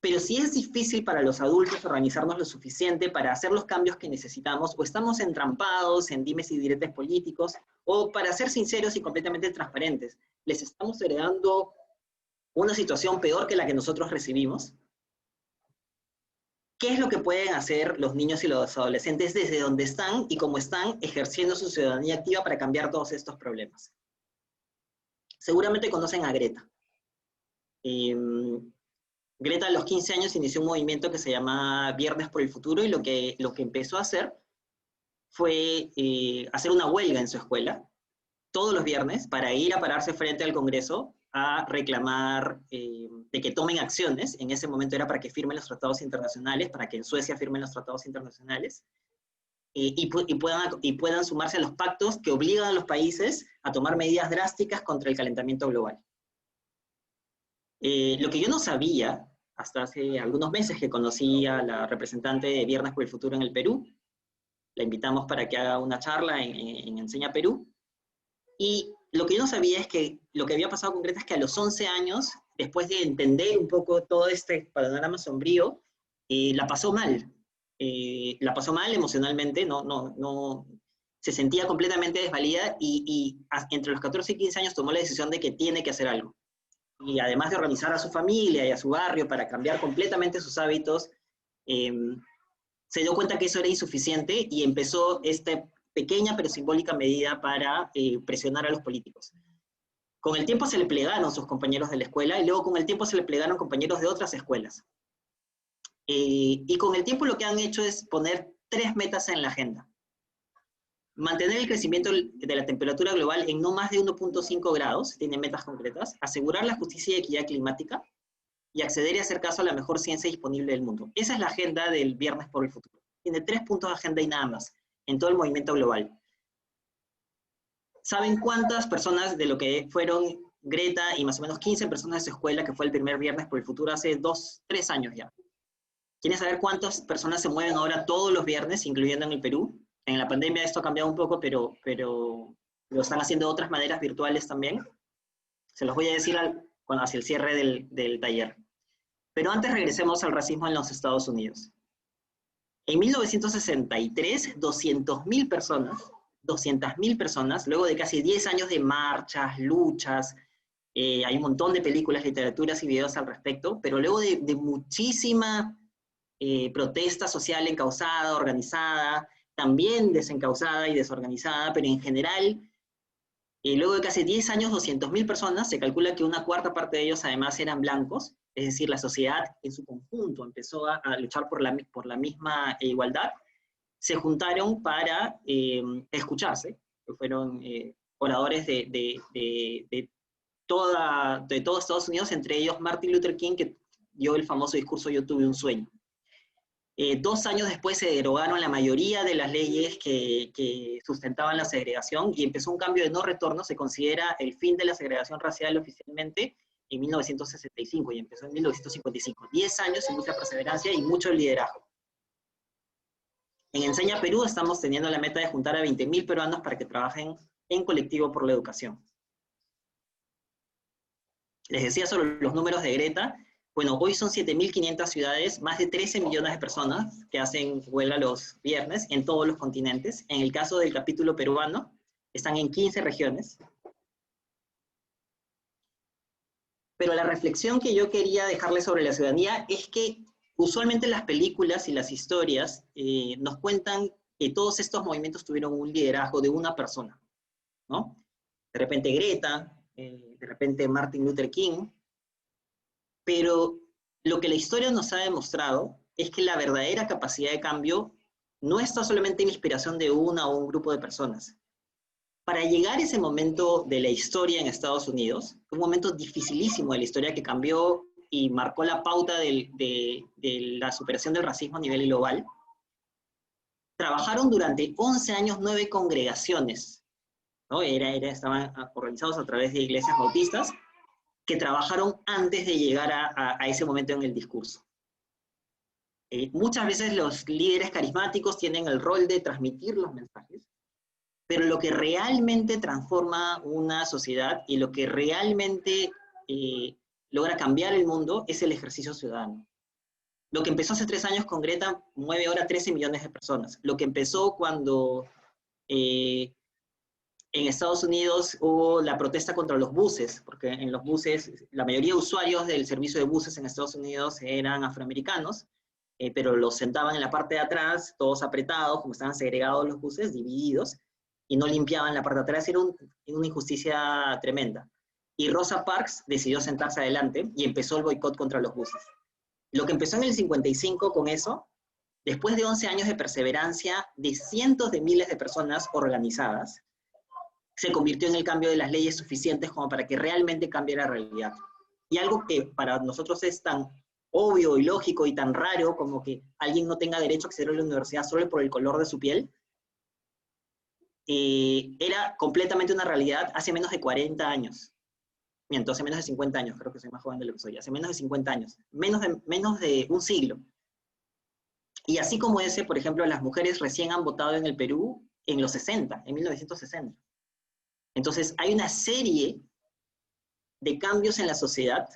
Pero si es difícil para los adultos organizarnos lo suficiente para hacer los cambios que necesitamos, o estamos entrampados en dimes y diretes políticos, o para ser sinceros y completamente transparentes, les estamos heredando una situación peor que la que nosotros recibimos. ¿Qué es lo que pueden hacer los niños y los adolescentes desde donde están y cómo están ejerciendo su ciudadanía activa para cambiar todos estos problemas? Seguramente conocen a Greta. Greta a los 15 años inició un movimiento que se llama Viernes por el Futuro, y lo que empezó a hacer fue hacer una huelga en su escuela todos los viernes para ir a pararse frente al Congreso a reclamar de que tomen acciones. En ese momento era para que firmen los tratados internacionales, para que en Suecia firmen los tratados internacionales, y puedan sumarse a los pactos que obligan a los países a tomar medidas drásticas contra el calentamiento global. Lo que yo no sabía, hasta hace algunos meses que conocí a la representante de Viernes por el Futuro en el Perú, la invitamos para que haga una charla en Enseña Perú, y lo que yo no sabía es que lo que había pasado con Greta es que a los 11 años, después de entender un poco todo este panorama sombrío, la pasó mal. La pasó mal emocionalmente, se sentía completamente desvalida, y entre los 14 y 15 años tomó la decisión de que tiene que hacer algo. Y además de organizar a su familia y a su barrio para cambiar completamente sus hábitos, se dio cuenta que eso era insuficiente y empezó este pequeña pero simbólica medida para presionar a los políticos. Con el tiempo se le plegaron sus compañeros de la escuela y luego con el tiempo se le plegaron compañeros de otras escuelas. Y con el tiempo lo que han hecho es poner 3 metas en la agenda. Mantener el crecimiento de la temperatura global en no más de 1.5 grados, tiene metas concretas, asegurar la justicia y equidad climática, y acceder y hacer caso a la mejor ciencia disponible del mundo. Esa es la agenda del Viernes por el Futuro. Tiene 3 puntos de agenda y nada más, en todo el movimiento global. ¿Saben cuántas personas de lo que fueron Greta y más o menos 15 personas de su escuela, que fue el primer Viernes por el Futuro hace 2, 3 años ya? ¿Quieren saber cuántas personas se mueven ahora todos los viernes, incluyendo en el Perú? En la pandemia esto ha cambiado un poco, pero lo están haciendo de otras maneras virtuales también. Se los voy a decir hacia el cierre del taller. Pero antes regresemos al racismo en los Estados Unidos. En 1963, 200.000 personas, luego de casi 10 años de marchas, luchas, hay un montón de películas, literaturas y videos al respecto, pero luego de muchísima protesta social encausada, organizada, también desencausada y desorganizada, pero en general, luego de casi 10 años, 200.000 personas, se calcula que una cuarta parte de ellos además eran blancos, es decir, la sociedad en su conjunto empezó a luchar por la misma igualdad, se juntaron para escucharse, que fueron oradores de todo Estados Unidos, entre ellos Martin Luther King, que dio el famoso discurso "Yo tuve un sueño". 2 años después se derogaron la mayoría de las leyes que sustentaban la segregación y empezó un cambio de no retorno. Se considera el fin de la segregación racial oficialmente en 1965 y empezó en 1955. 10 años y mucha perseverancia y mucho liderazgo. En Enseña Perú estamos teniendo la meta de juntar a 20.000 peruanos para que trabajen en colectivo por la educación. Les decía sobre los números de Greta. Bueno, hoy son 7.500 ciudades, más de 13 millones de personas que hacen huelga los viernes en todos los continentes. En el caso del capítulo peruano, están en 15 regiones. Pero la reflexión que yo quería dejarles sobre la ciudadanía es que usualmente las películas y las historias nos cuentan que todos estos movimientos tuvieron un liderazgo de una persona, ¿no? De repente Greta, de repente Martin Luther King. Pero lo que la historia nos ha demostrado es que la verdadera capacidad de cambio no está solamente en la inspiración de una o un grupo de personas. Para llegar a ese momento de la historia en Estados Unidos, un momento dificilísimo de la historia que cambió y marcó la pauta de la superación del racismo a nivel global, trabajaron durante 11 años 9 congregaciones, ¿no? Estaban organizados a través de iglesias bautistas, que trabajaron antes de llegar a ese momento en el discurso. Muchas veces los líderes carismáticos tienen el rol de transmitir los mensajes, pero lo que realmente transforma una sociedad y lo que realmente logra cambiar el mundo es el ejercicio ciudadano. Lo que empezó hace 3 años con Greta mueve ahora 13 millones de personas. Lo que empezó cuando en Estados Unidos hubo la protesta contra los buses, porque en los buses, la mayoría de usuarios del servicio de buses en Estados Unidos eran afroamericanos, pero los sentaban en la parte de atrás, todos apretados, como estaban segregados los buses, divididos, y no limpiaban la parte de atrás. Era una injusticia tremenda. Y Rosa Parks decidió sentarse adelante y empezó el boicot contra los buses. Lo que empezó en el 55 con eso, después de 11 años de perseverancia de cientos de miles de personas organizadas, se convirtió en el cambio de las leyes suficientes como para que realmente cambie la realidad. Y algo que para nosotros es tan obvio y lógico y tan raro como que alguien no tenga derecho a acceder a la universidad solo por el color de su piel, era completamente una realidad hace menos de 40 años. Miento, hace menos de 50 años, creo que soy más joven de lo que soy, hace menos de 50 años, menos de un siglo. Y así como ese, por ejemplo, las mujeres recién han votado en el Perú en los 60, en 1960. Entonces, hay una serie de cambios en la sociedad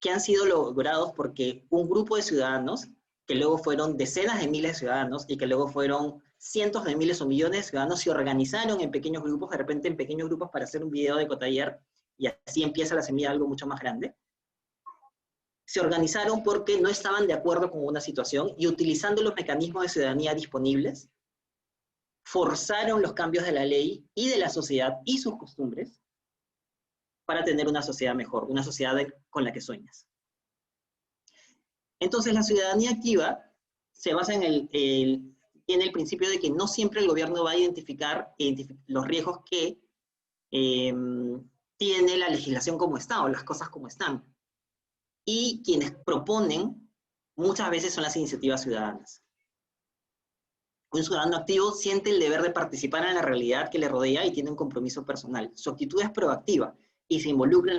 que han sido logrados porque un grupo de ciudadanos, que luego fueron decenas de miles de ciudadanos, y que luego fueron cientos de miles o millones de ciudadanos, se organizaron en pequeños grupos, de repente en pequeños grupos para hacer un video de Cotaller, y así empieza la semilla de algo mucho más grande. Se organizaron porque no estaban de acuerdo con una situación, y utilizando los mecanismos de ciudadanía disponibles, forzaron los cambios de la ley y de la sociedad y sus costumbres para tener una sociedad mejor, una sociedad con la que sueñas. Entonces la ciudadanía activa se basa en el principio de que no siempre el gobierno va a identificar los riesgos que tiene la legislación como está, o las cosas como están. Y quienes proponen muchas veces son las iniciativas ciudadanas. Un ciudadano activo siente el deber de participar en la realidad que le rodea y tiene un compromiso personal. Su actitud es proactiva y se involucra en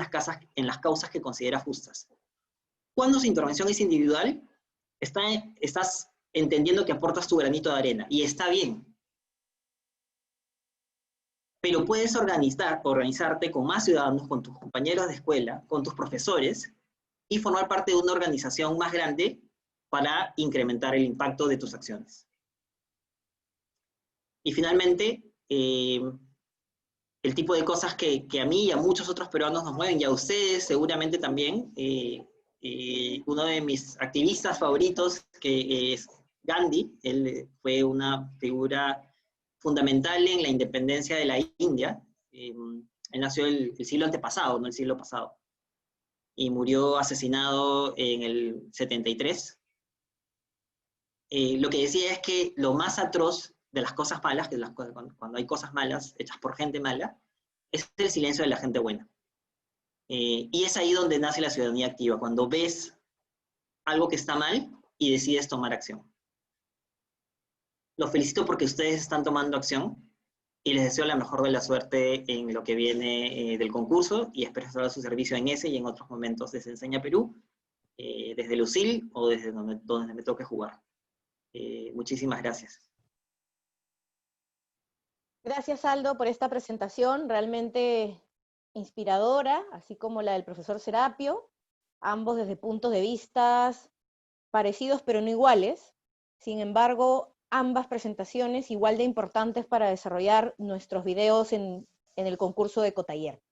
las causas que considera justas. Cuando su intervención es individual, estás entendiendo que aportas tu granito de arena, y está bien. Pero puedes organizarte con más ciudadanos, con tus compañeros de escuela, con tus profesores, y formar parte de una organización más grande para incrementar el impacto de tus acciones. Y finalmente, el tipo de cosas que a mí y a muchos otros peruanos nos mueven, y a ustedes seguramente también, uno de mis activistas favoritos, que es Gandhi. Él fue una figura fundamental en la independencia de la India. Él nació el siglo antepasado, no el siglo pasado, y murió asesinado en el 73. Lo que decía es que lo más atroz de las cosas malas, cuando hay cosas malas hechas por gente mala, es el silencio de la gente buena. Y es ahí donde nace la ciudadanía activa, cuando ves algo que está mal y decides tomar acción. Los felicito porque ustedes están tomando acción, y les deseo la mejor de la suerte en lo que viene del concurso, y espero estar a su servicio en ese y en otros momentos desde Enseña Perú, desde Lucil o desde donde me toque jugar. Muchísimas gracias. Gracias, Aldo, por esta presentación realmente inspiradora, así como la del profesor Serapio, ambos desde puntos de vista parecidos pero no iguales. Sin embargo, ambas presentaciones igual de importantes para desarrollar nuestros videos en el concurso de Ecotaller.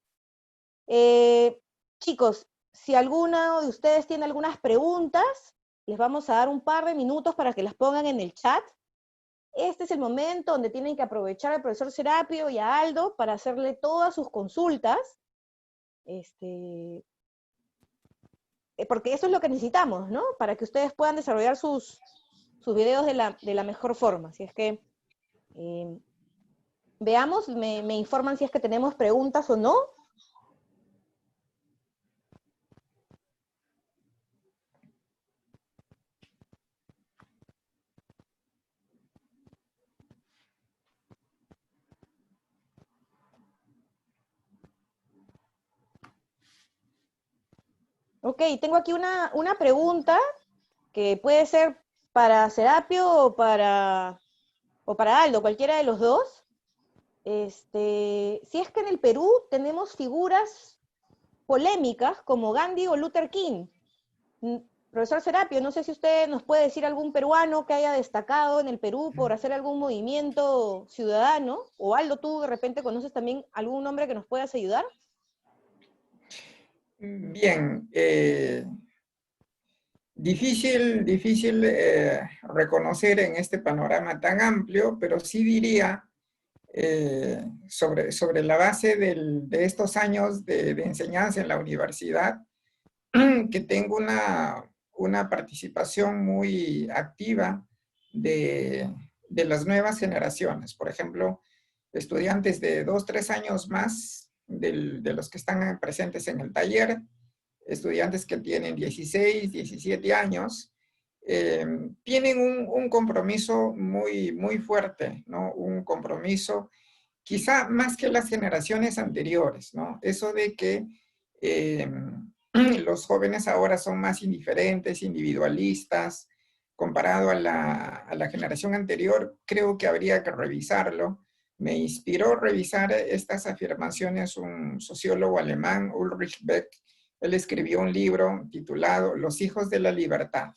Chicos, si alguno de ustedes tiene algunas preguntas, les vamos a dar un par de minutos para que las pongan en el chat. Este es el momento donde tienen que aprovechar al profesor Serapio y a Aldo para hacerle todas sus consultas, porque eso es lo que necesitamos, ¿no? Para que ustedes puedan desarrollar sus videos de la mejor forma. Así es que veamos, me informan si es que tenemos preguntas o no. Ok, tengo aquí una pregunta que puede ser para Serapio o para Aldo, cualquiera de los dos. Si es que en el Perú tenemos figuras polémicas como Gandhi o Luther King. Profesor Serapio, no sé si usted nos puede decir algún peruano que haya destacado en el Perú por hacer algún movimiento ciudadano, o Aldo, tú de repente conoces también algún nombre que nos puedas ayudar. Bien, difícil reconocer en este panorama tan amplio, pero sí diría sobre la base de estos años de enseñanza en la universidad, que tengo una participación muy activa de las nuevas generaciones. Por ejemplo, estudiantes de 2, 3 años más de los que están presentes en el taller, estudiantes que tienen 16, 17 años, tienen un compromiso muy fuerte, ¿no? Un compromiso quizá más que las generaciones anteriores, ¿no? Eso de que los jóvenes ahora son más indiferentes, individualistas, comparado a la generación anterior, creo que habría que revisarlo. Me inspiró revisar estas afirmaciones un sociólogo alemán, Ulrich Beck. Él escribió un libro titulado Los hijos de la libertad.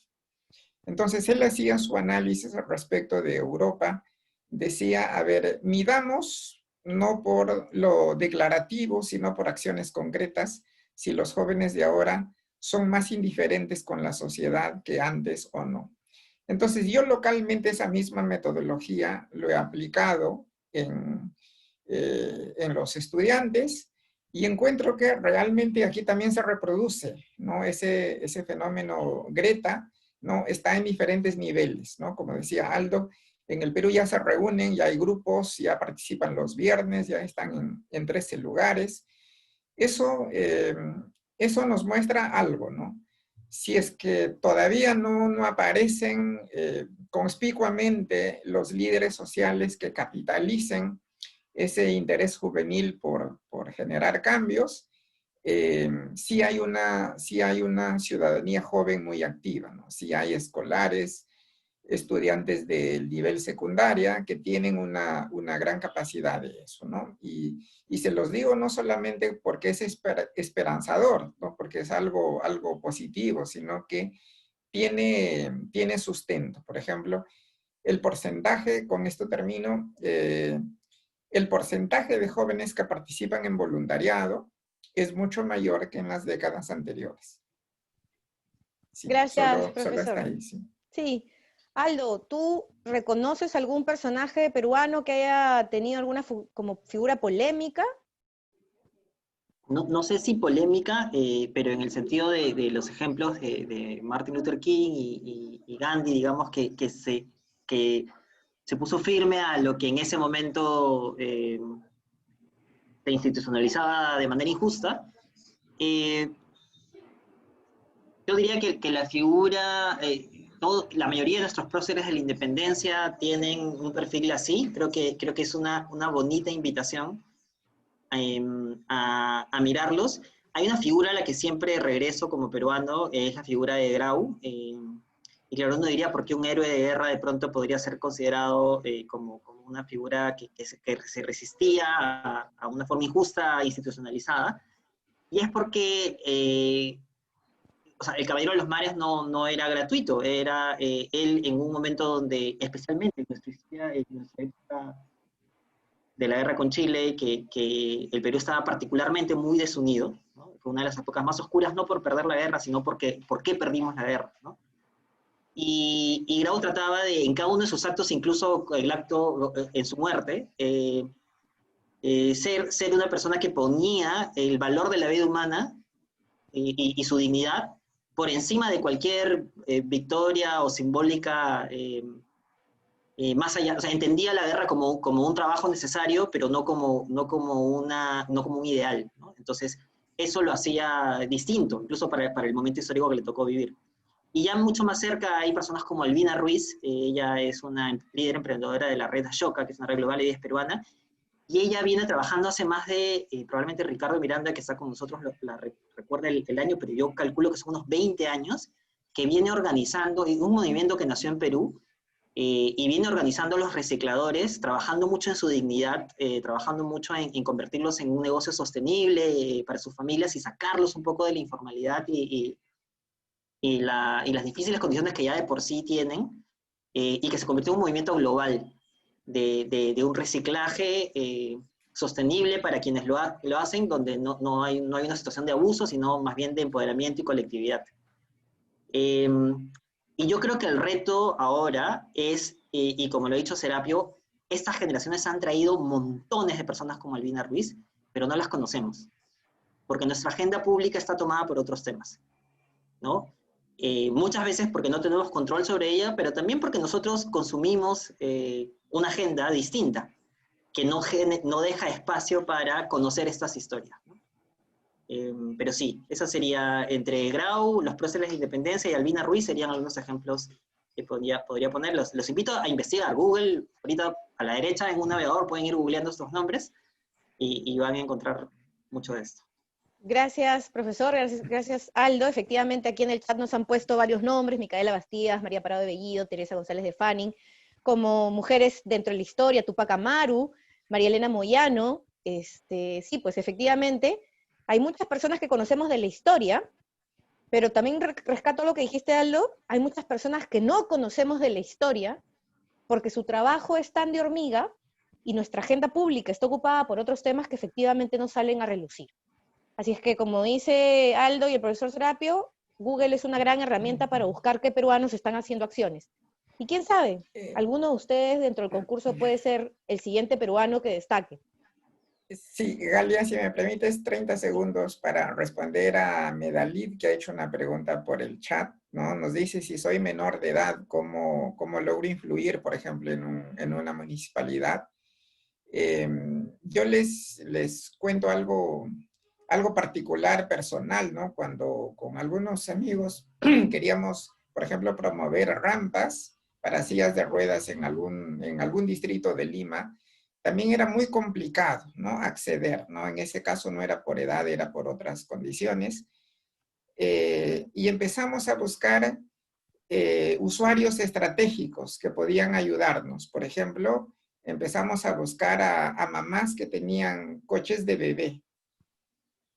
Entonces él hacía su análisis al respecto de Europa. Decía, a ver, midamos no por lo declarativo, sino por acciones concretas, si los jóvenes de ahora son más indiferentes con la sociedad que antes o no. Entonces, yo localmente esa misma metodología lo he aplicado en los estudiantes y encuentro que realmente aquí también se reproduce, ¿no? Ese fenómeno Greta, ¿no? Está en diferentes niveles, ¿no? Como decía Aldo, en el Perú ya se reúnen, ya hay grupos, ya participan los viernes, ya están en 13 lugares. Eso nos muestra algo, ¿no? Si es que todavía no aparecen conspicuamente los líderes sociales que capitalicen ese interés juvenil por generar cambios, sí hay una ciudadanía joven muy activa, ¿no? Sí hay escolares, estudiantes del nivel secundaria que tienen una gran capacidad de eso, ¿no? Y se los digo no solamente porque es esperanzador, ¿no? Porque es algo positivo, sino que tiene sustento. Por ejemplo, el porcentaje, con esto termino, el porcentaje de jóvenes que participan en voluntariado es mucho mayor que en las décadas anteriores. Sí, Gracias, solo hasta profesor. ahí, sí. Sí. Aldo, ¿tú reconoces algún personaje peruano que haya tenido alguna como figura polémica? No sé si polémica, pero en el sentido de los ejemplos de Martin Luther King y Gandhi, digamos, que se puso firme a lo que en ese momento se institucionalizaba de manera injusta. Yo diría que la figura, la mayoría de nuestros próceres de la independencia tienen un perfil así. Creo que es una bonita invitación a mirarlos. Hay una figura a la que siempre regreso como peruano, es la figura de Grau. Y claro, uno diría por qué un héroe de guerra de pronto podría ser considerado como una figura que se resistía a una forma injusta institucionalizada. Y es porque o sea, el Caballero de los Mares no era gratuito, era él en un momento donde, especialmente en nuestra época de la guerra con Chile, que el Perú estaba particularmente muy desunido, ¿no? Fue una de las épocas más oscuras, no por perder la guerra, sino por qué perdimos la guerra, ¿no? Y Grau trataba de, en cada uno de sus actos, incluso el acto en su muerte, ser una persona que ponía el valor de la vida humana y su dignidad por encima de cualquier victoria o simbólica más allá, o sea, entendía la guerra como un trabajo necesario, pero no como un ideal, ¿no? Entonces, eso lo hacía distinto, incluso para el momento histórico que le tocó vivir. Y ya mucho más cerca hay personas como Albina Ruiz, ella es una líder emprendedora de la red Ashoka, que es una red global y es peruana, y ella viene trabajando hace más de, probablemente Ricardo Miranda, que está con nosotros, recuerda el año, pero yo calculo que son unos 20 años, que viene organizando un movimiento que nació en Perú, y viene organizando los recicladores, trabajando mucho en su dignidad, trabajando mucho en convertirlos en un negocio sostenible para sus familias y sacarlos un poco de la informalidad y las difíciles condiciones que ya de por sí tienen, y que se convirtió en un movimiento global de un reciclaje sostenible para quienes lo hacen, donde no hay una situación de abuso, sino más bien de empoderamiento y colectividad. Y yo creo que el reto ahora es, y como lo ha dicho Serapio, estas generaciones han traído montones de personas como Albina Ruiz, pero no las conocemos, porque nuestra agenda pública está tomada por otros temas, ¿no? Muchas veces porque no tenemos control sobre ella, pero también porque nosotros consumimos una agenda distinta, que no deja espacio para conocer estas historias, ¿no? Pero sí, esa sería, entre Grau, los próceres de independencia y Albina Ruiz serían algunos ejemplos que podría poner. Los invito a investigar. Google, ahorita a la derecha en un navegador pueden ir googleando estos nombres y van a encontrar mucho de esto. Gracias, profesor. Gracias, Aldo. Efectivamente, aquí en el chat nos han puesto varios nombres: Micaela Bastías, María Parado de Bellido, Teresa González de Fanning, como mujeres dentro de la historia, Tupac Amaru, María Elena Moyano. Sí, pues efectivamente, hay muchas personas que conocemos de la historia, pero también rescato lo que dijiste, Aldo, hay muchas personas que no conocemos de la historia porque su trabajo es tan de hormiga y nuestra agenda pública está ocupada por otros temas que efectivamente no salen a relucir. Así es que, como dice Aldo y el profesor Serapio, Google es una gran herramienta para buscar qué peruanos están haciendo acciones. Y quién sabe, Eh, alguno de ustedes dentro del concurso puede ser el siguiente peruano que destaque. Sí, Galia, si me permites 30 segundos para responder a Medalid, que ha hecho una pregunta por el chat, ¿no? Nos dice si soy menor de edad, ¿cómo logro influir, por ejemplo, en una municipalidad? Yo les cuento algo particular, personal, ¿no? Cuando con algunos amigos queríamos, por ejemplo, promover rampas para sillas de ruedas en algún distrito de Lima, también era muy complicado, ¿no? Acceder, ¿no? En ese caso no era por edad, era por otras condiciones. Y empezamos a buscar usuarios estratégicos que podían ayudarnos. Por ejemplo, empezamos a buscar a mamás que tenían coches de bebé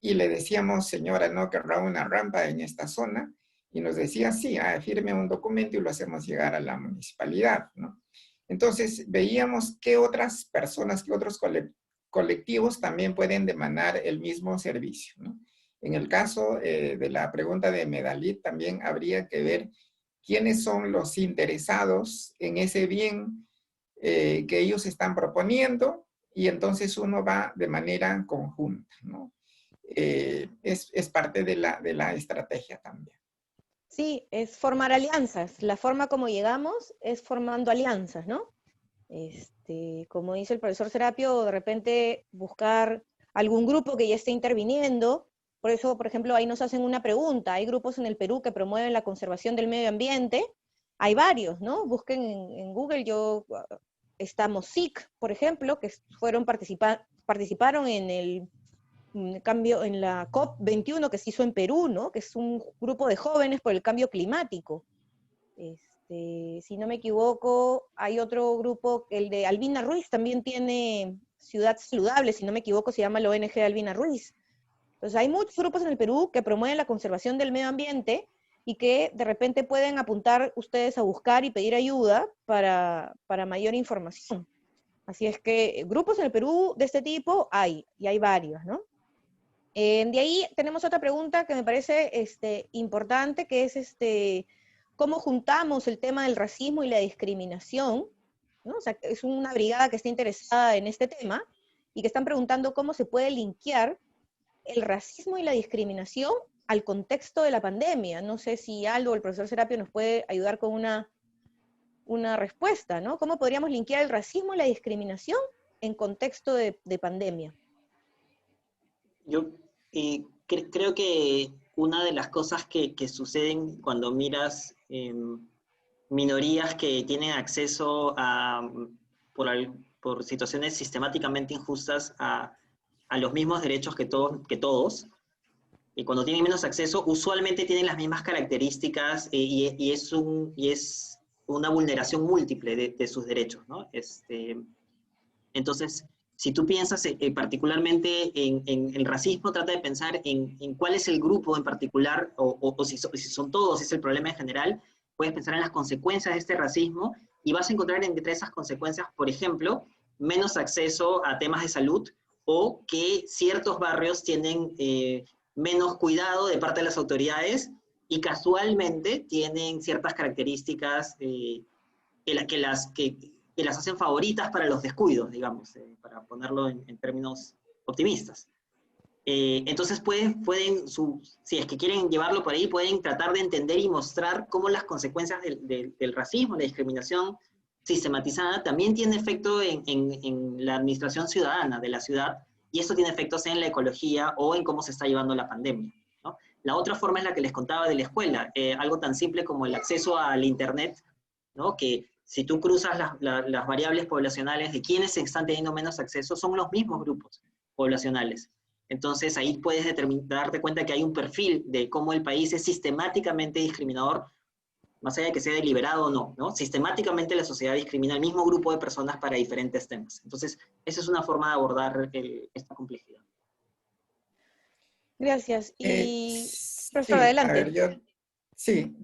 y le decíamos, señora, ¿no querrá una rampa en esta zona? Y nos decía, sí, firme un documento y lo hacemos llegar a la municipalidad, ¿no? Entonces, veíamos qué otras personas, qué otros colectivos también pueden demandar el mismo servicio, ¿no? En el caso de la pregunta de Medalid, también habría que ver quiénes son los interesados en ese bien que ellos están proponiendo, y entonces uno va de manera conjunta, ¿no? Es parte de la estrategia también. Sí, es formar alianzas. La forma como llegamos es formando alianzas, ¿no? Como dice el profesor Serapio, de repente buscar algún grupo que ya esté interviniendo. Por eso, por ejemplo, ahí nos hacen una pregunta. Hay grupos en el Perú que promueven la conservación del medio ambiente. Hay varios, ¿no? Busquen en Google. Está MOSIC, por ejemplo, que participaron en la COP21 que se hizo en Perú, ¿no? Que es un grupo de jóvenes por el cambio climático. Si no me equivoco, hay otro grupo, el de Albina Ruiz también tiene Ciudad Saludable, si no me equivoco, se llama la ONG Albina Ruiz. Entonces hay muchos grupos en el Perú que promueven la conservación del medio ambiente y que de repente pueden apuntar ustedes a buscar y pedir ayuda para mayor información. Así es que grupos en el Perú de este tipo hay, y hay varios, ¿no? De ahí tenemos otra pregunta que me parece importante, que es cómo juntamos el tema del racismo y la discriminación, ¿no? O sea, es una brigada que está interesada en este tema y que están preguntando cómo se puede linkear el racismo y la discriminación al contexto de la pandemia. No sé si Aldo o el profesor Serapio nos puede ayudar con una respuesta, ¿no? ¿Cómo podríamos linkear el racismo y la discriminación en contexto de pandemia? Yo creo que una de las cosas que suceden cuando miras minorías que tienen acceso por situaciones sistemáticamente injustas a los mismos derechos que todos, y cuando tienen menos acceso, usualmente tienen las mismas características y es una vulneración múltiple de sus derechos, ¿no? Entonces, si tú piensas particularmente en el racismo, trata de pensar en cuál es el grupo en particular, o si son todos, si es el problema en general. Puedes pensar en las consecuencias de este racismo y vas a encontrar entre esas consecuencias, por ejemplo, menos acceso a temas de salud, o que ciertos barrios tienen menos cuidado de parte de las autoridades y casualmente tienen ciertas características que las hacen favoritas para los descuidos, digamos, para ponerlo en términos optimistas. Entonces si es que quieren llevarlo por ahí, pueden tratar de entender y mostrar cómo las consecuencias del racismo, la discriminación sistematizada, también tiene efecto en la administración ciudadana de la ciudad, y esto tiene efectos en la ecología o en cómo se está llevando la pandemia, ¿no? La otra forma es la que les contaba de la escuela, algo tan simple como el acceso al Internet, ¿no? Que si tú cruzas las variables poblacionales de quienes están teniendo menos acceso, son los mismos grupos poblacionales. Entonces ahí puedes darte cuenta que hay un perfil de cómo el país es sistemáticamente discriminador, más allá de que sea deliberado o no, ¿no? Sistemáticamente la sociedad discrimina al mismo grupo de personas para diferentes temas. Entonces, esa es una forma de abordar esta complejidad. Gracias. Y, profesor, Sí, adelante. Sí,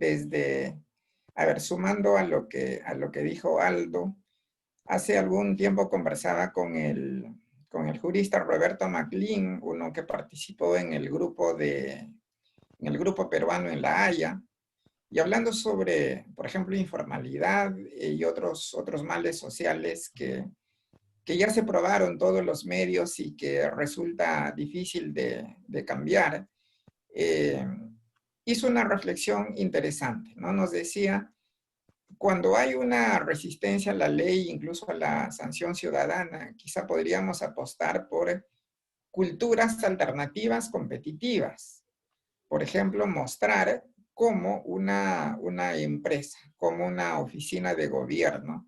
sumando a lo que dijo Aldo, hace algún tiempo conversaba con el jurista Roberto MacLean, uno que participó en el grupo peruano en La Haya, Y hablando sobre, por ejemplo, informalidad y otros males sociales que ya se probaron todos los medios y que resulta difícil de cambiar, hizo una reflexión interesante, ¿no? Nos decía, cuando hay una resistencia a la ley, incluso a la sanción ciudadana, quizá podríamos apostar por culturas alternativas competitivas. Por ejemplo, mostrar cómo una empresa, como una oficina de gobierno,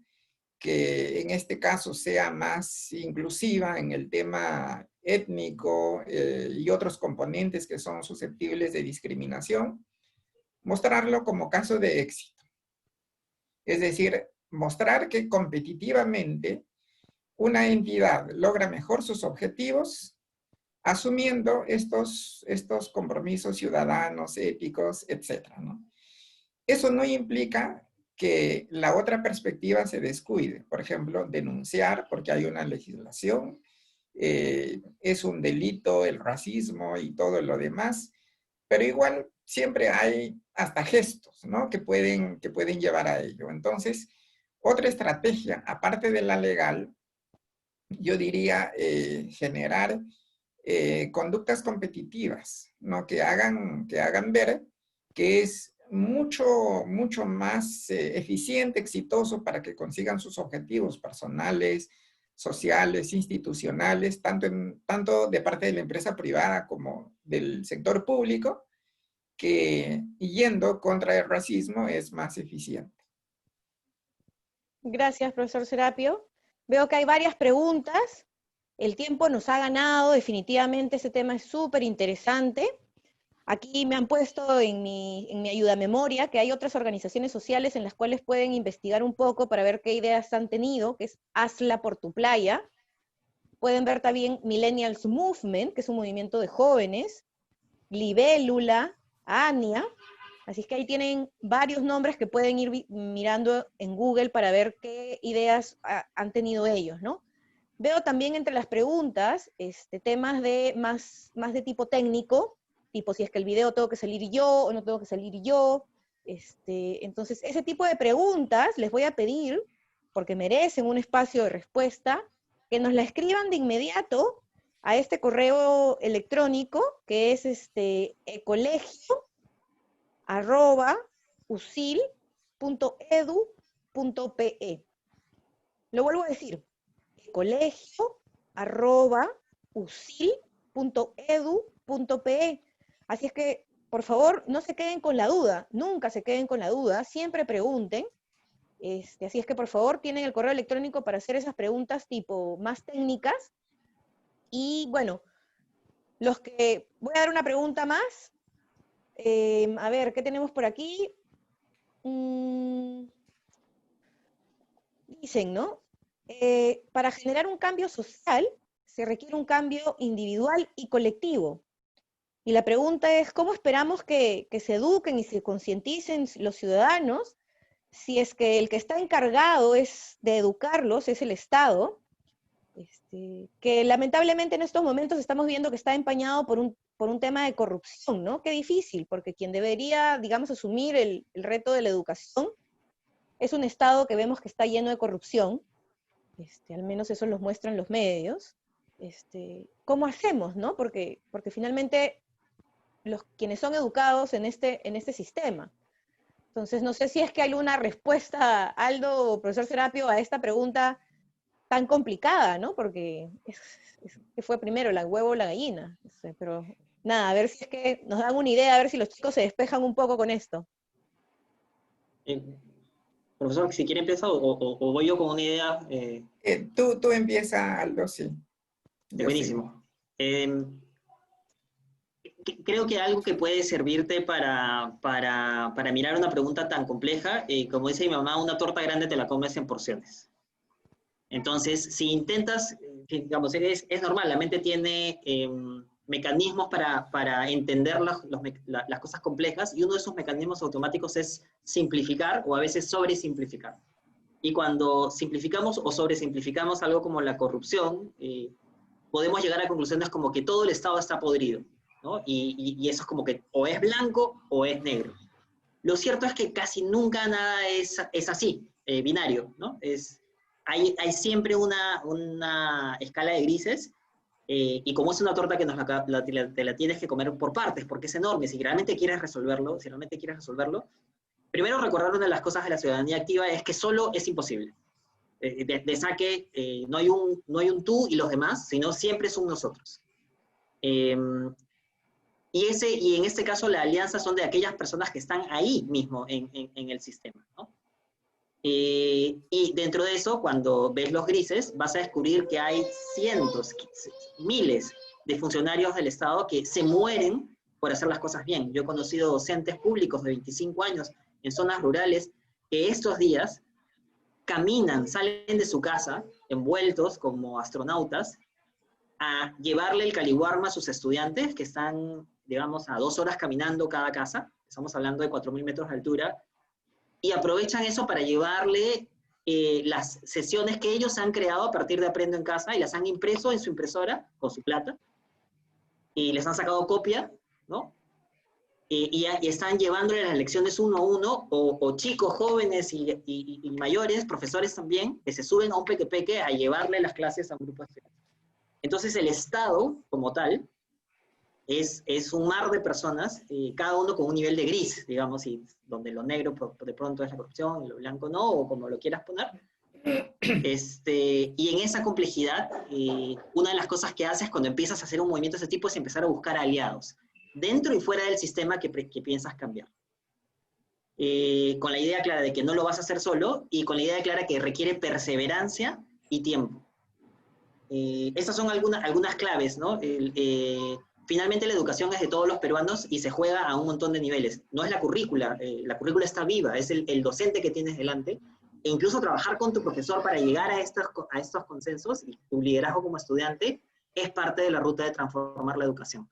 que en este caso sea más inclusiva en el tema étnico y otros componentes que son susceptibles de discriminación, mostrarlo como caso de éxito. Es decir, mostrar que competitivamente una entidad logra mejor sus objetivos asumiendo estos compromisos ciudadanos, éticos, etc., ¿no? Eso no implica que la otra perspectiva se descuide. Por ejemplo, denunciar porque hay una legislación, es un delito el racismo y todo lo demás, pero igual siempre hay hasta gestos, ¿no? que pueden llevar a ello. Entonces, otra estrategia, aparte de la legal, yo diría generar conductas competitivas, ¿no? que hagan ver que es mucho más eficiente, exitoso para que consigan sus objetivos personales, sociales, institucionales, tanto de parte de la empresa privada como del sector público, que yendo contra el racismo es más eficiente. Gracias, profesor Serapio. Veo que hay varias preguntas. El tiempo nos ha ganado, definitivamente ese tema es súper interesante. Aquí me han puesto en mi ayuda memoria que hay otras organizaciones sociales en las cuales pueden investigar un poco para ver qué ideas han tenido, que es Hazla por tu playa. Pueden ver también Millennials Movement, que es un movimiento de jóvenes, Libélula, ANIA. Así es que ahí tienen varios nombres que pueden ir mirando en Google para ver qué ideas han tenido ellos, ¿no? Veo también entre las preguntas temas más de tipo técnico, tipo si es que el video tengo que salir yo o no tengo que salir yo. Entonces, ese tipo de preguntas les voy a pedir, porque merecen un espacio de respuesta, que nos la escriban de inmediato a este correo electrónico, que es colegio@usil.edu.pe. Lo vuelvo a decir, colegio@usil.edu.pe. Así es que, por favor, no se queden con la duda, nunca se queden con la duda, siempre pregunten. Así es que, por favor, tienen el correo electrónico para hacer esas preguntas tipo más técnicas. Y bueno, voy a dar una pregunta más. A ver, ¿qué tenemos por aquí? Dicen, ¿no? Para generar un cambio social se requiere un cambio individual y colectivo. Y la pregunta es, ¿cómo esperamos que se eduquen y se concienticen los ciudadanos si es que el que está encargado de educarlos es el Estado? Que lamentablemente en estos momentos estamos viendo que está empañado por un tema de corrupción, ¿no? Qué difícil, porque quien debería, digamos, asumir el reto de la educación es un Estado que vemos que está lleno de corrupción, al menos eso los muestran los medios. ¿Cómo hacemos, no? Porque finalmente quienes son educados en este sistema. Entonces, no sé si es que hay alguna respuesta, Aldo o profesor Serapio, a esta pregunta tan complicada, ¿no? Porque ¿qué fue primero, el huevo o la gallina? No sé, pero nada, a ver si es que nos dan una idea, a ver si los chicos se despejan un poco con esto. Profesor, si quiere empezar o voy yo con una idea. Tú empieza, Aldo, sí. Buenísimo. Creo que algo que puede servirte para mirar una pregunta tan compleja, como dice mi mamá, una torta grande te la comes en porciones. Entonces, si intentas, digamos, es normal, la mente tiene mecanismos para entender las cosas complejas, y uno de esos mecanismos automáticos es simplificar o a veces sobresimplificar. Y cuando simplificamos o sobresimplificamos algo como la corrupción, podemos llegar a conclusiones como que todo el Estado está podrido, ¿no? Y eso es como que o es blanco o es negro. Lo cierto es que casi nunca nada es así, binario, ¿no? Hay siempre una escala de grises, y como es una torta que te la tienes que comer por partes, porque es enorme, si realmente quieres resolverlo, primero recordar una de las cosas de la ciudadanía activa es que solo es imposible. De saque, no hay un tú y los demás, sino siempre es un nosotros. Y en este caso la alianza son de aquellas personas que están ahí mismo en el sistema, ¿no? Y dentro de eso, cuando ves los grises, vas a descubrir que hay cientos, miles de funcionarios del Estado que se mueren por hacer las cosas bien. Yo he conocido docentes públicos de 25 años en zonas rurales que estos días caminan, salen de su casa, envueltos como astronautas, a llevarle el caliwarma a sus estudiantes que están, digamos, a 2 horas caminando cada casa, estamos hablando de 4.000 metros de altura, y aprovechan eso para llevarle las sesiones que ellos han creado a partir de Aprendo en Casa, y las han impreso en su impresora, con su plata, y les han sacado copia, ¿no? Y están llevándole las lecciones uno a uno, o chicos, jóvenes y mayores, profesores también, que se suben a un peque-peque a llevarle las clases a un grupo de estudiantes. Entonces el Estado, como tal, es un mar de personas, cada uno con un nivel de gris, digamos, y donde lo negro de pronto es la corrupción, y lo blanco no, o como lo quieras poner. Y en esa complejidad, una de las cosas que haces cuando empiezas a hacer un movimiento de ese tipo es empezar a buscar aliados, dentro y fuera del sistema que piensas cambiar. Con la idea clara de que no lo vas a hacer solo, y con la idea clara que requiere perseverancia y tiempo. Estas son algunas claves, ¿no? Finalmente la educación es de todos los peruanos y se juega a un montón de niveles. No es la currícula está viva, es el docente que tienes delante, e incluso trabajar con tu profesor para llegar a estos consensos, y tu liderazgo como estudiante es parte de la ruta de transformar la educación.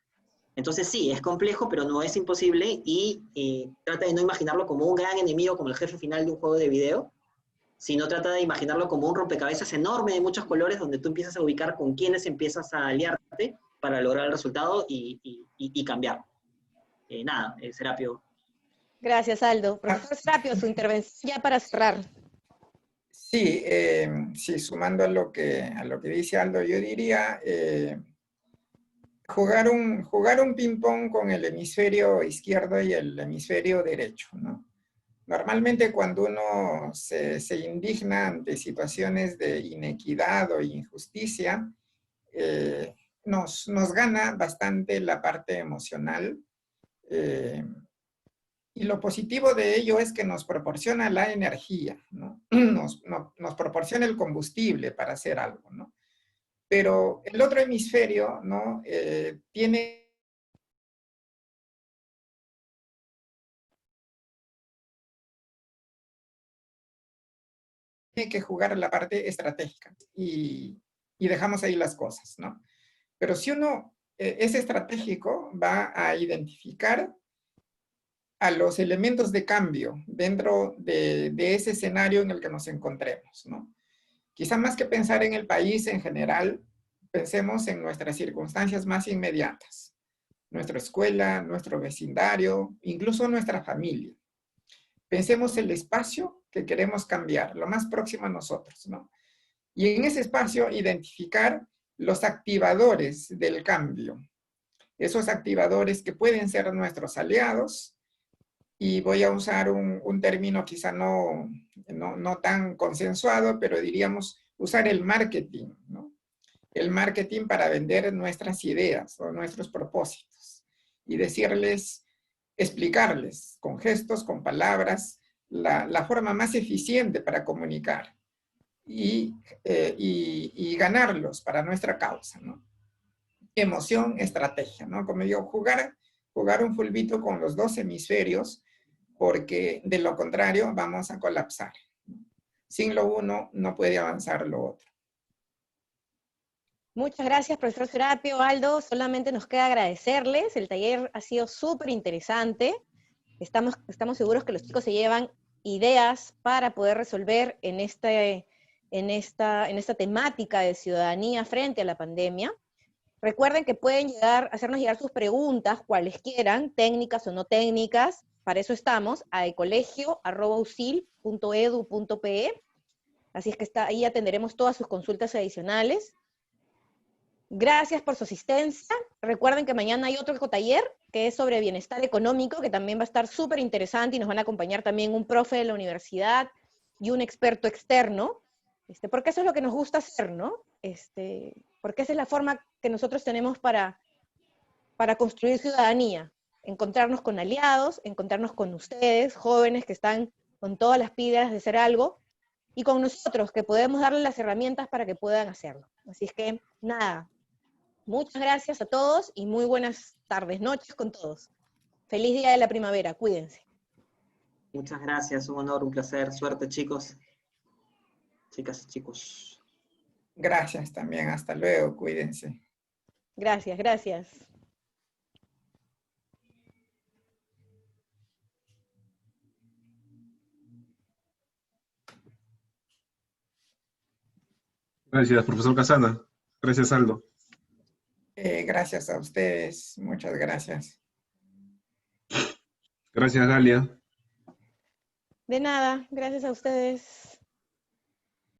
Entonces sí, es complejo, pero no es imposible, y trata de no imaginarlo como un gran enemigo, como el jefe final de un juego de video, sino trata de imaginarlo como un rompecabezas enorme de muchos colores, donde tú empiezas a ubicar con quiénes empiezas a aliarte para lograr el resultado y cambiar. Nada, Serapio. Gracias, Aldo. Profesor Serapio, su intervención ya para cerrar. Sí, sí, sumando a lo que dice Aldo, yo diría jugar un ping-pong con el hemisferio izquierdo y el hemisferio derecho, ¿no? Normalmente cuando uno se indigna ante situaciones de inequidad o injusticia, nos gana bastante la parte emocional, y lo positivo de ello es que nos proporciona la energía, ¿no? Nos proporciona el combustible para hacer algo, ¿no? Pero el otro hemisferio, ¿no? Tiene que jugar la parte estratégica, y dejamos ahí las cosas, ¿no? Pero si uno es estratégico, va a identificar a los elementos de cambio dentro de ese escenario en el que nos encontremos, ¿no? Quizá más que pensar en el país en general, pensemos en nuestras circunstancias más inmediatas, nuestra escuela, nuestro vecindario, incluso nuestra familia. Pensemos el espacio que queremos cambiar, lo más próximo a nosotros, ¿no? Y en ese espacio identificar los activadores del cambio, esos activadores que pueden ser nuestros aliados, y voy a usar un término quizá no tan consensuado, pero diríamos usar el marketing, ¿no? El marketing para vender nuestras ideas o nuestros propósitos, y decirles, explicarles con gestos, con palabras, la forma más eficiente para comunicar y ganarlos para nuestra causa, ¿no? Emoción, estrategia, ¿no? Como digo, jugar un fulbito con los dos hemisferios, porque de lo contrario vamos a colapsar. Sin lo uno no puede avanzar lo otro. Muchas gracias, profesor Serapio. Aldo, solamente nos queda agradecerles. El taller ha sido súper interesante. Estamos seguros que los chicos se llevan ideas para poder resolver en esta temática de ciudadanía frente a la pandemia. Recuerden que pueden hacernos llegar sus preguntas, cuales quieran, técnicas o no técnicas, para eso estamos, a ecolegio@usil.edu.pe. Así es que ahí atenderemos todas sus consultas adicionales. Gracias por su asistencia. Recuerden que mañana hay otro ecotaller que es sobre bienestar económico, que también va a estar súper interesante y nos van a acompañar también un profe de la universidad y un experto externo, porque eso es lo que nos gusta hacer, ¿no? Porque esa es la forma que nosotros tenemos para construir ciudadanía, encontrarnos con aliados, encontrarnos con ustedes, jóvenes que están con todas las pilas de hacer algo, y con nosotros, que podemos darles las herramientas para que puedan hacerlo. Así es que, nada, muchas gracias a todos y muy buenas tardes, noches con todos. Feliz día de la primavera, cuídense. Muchas gracias, un honor, un placer. Suerte, chicos. Chicas y chicos. Gracias también, hasta luego, cuídense. Gracias, gracias. Gracias, profesor Casana. Gracias, Aldo. Gracias a ustedes, muchas gracias. Gracias, Galia. De nada, gracias a ustedes.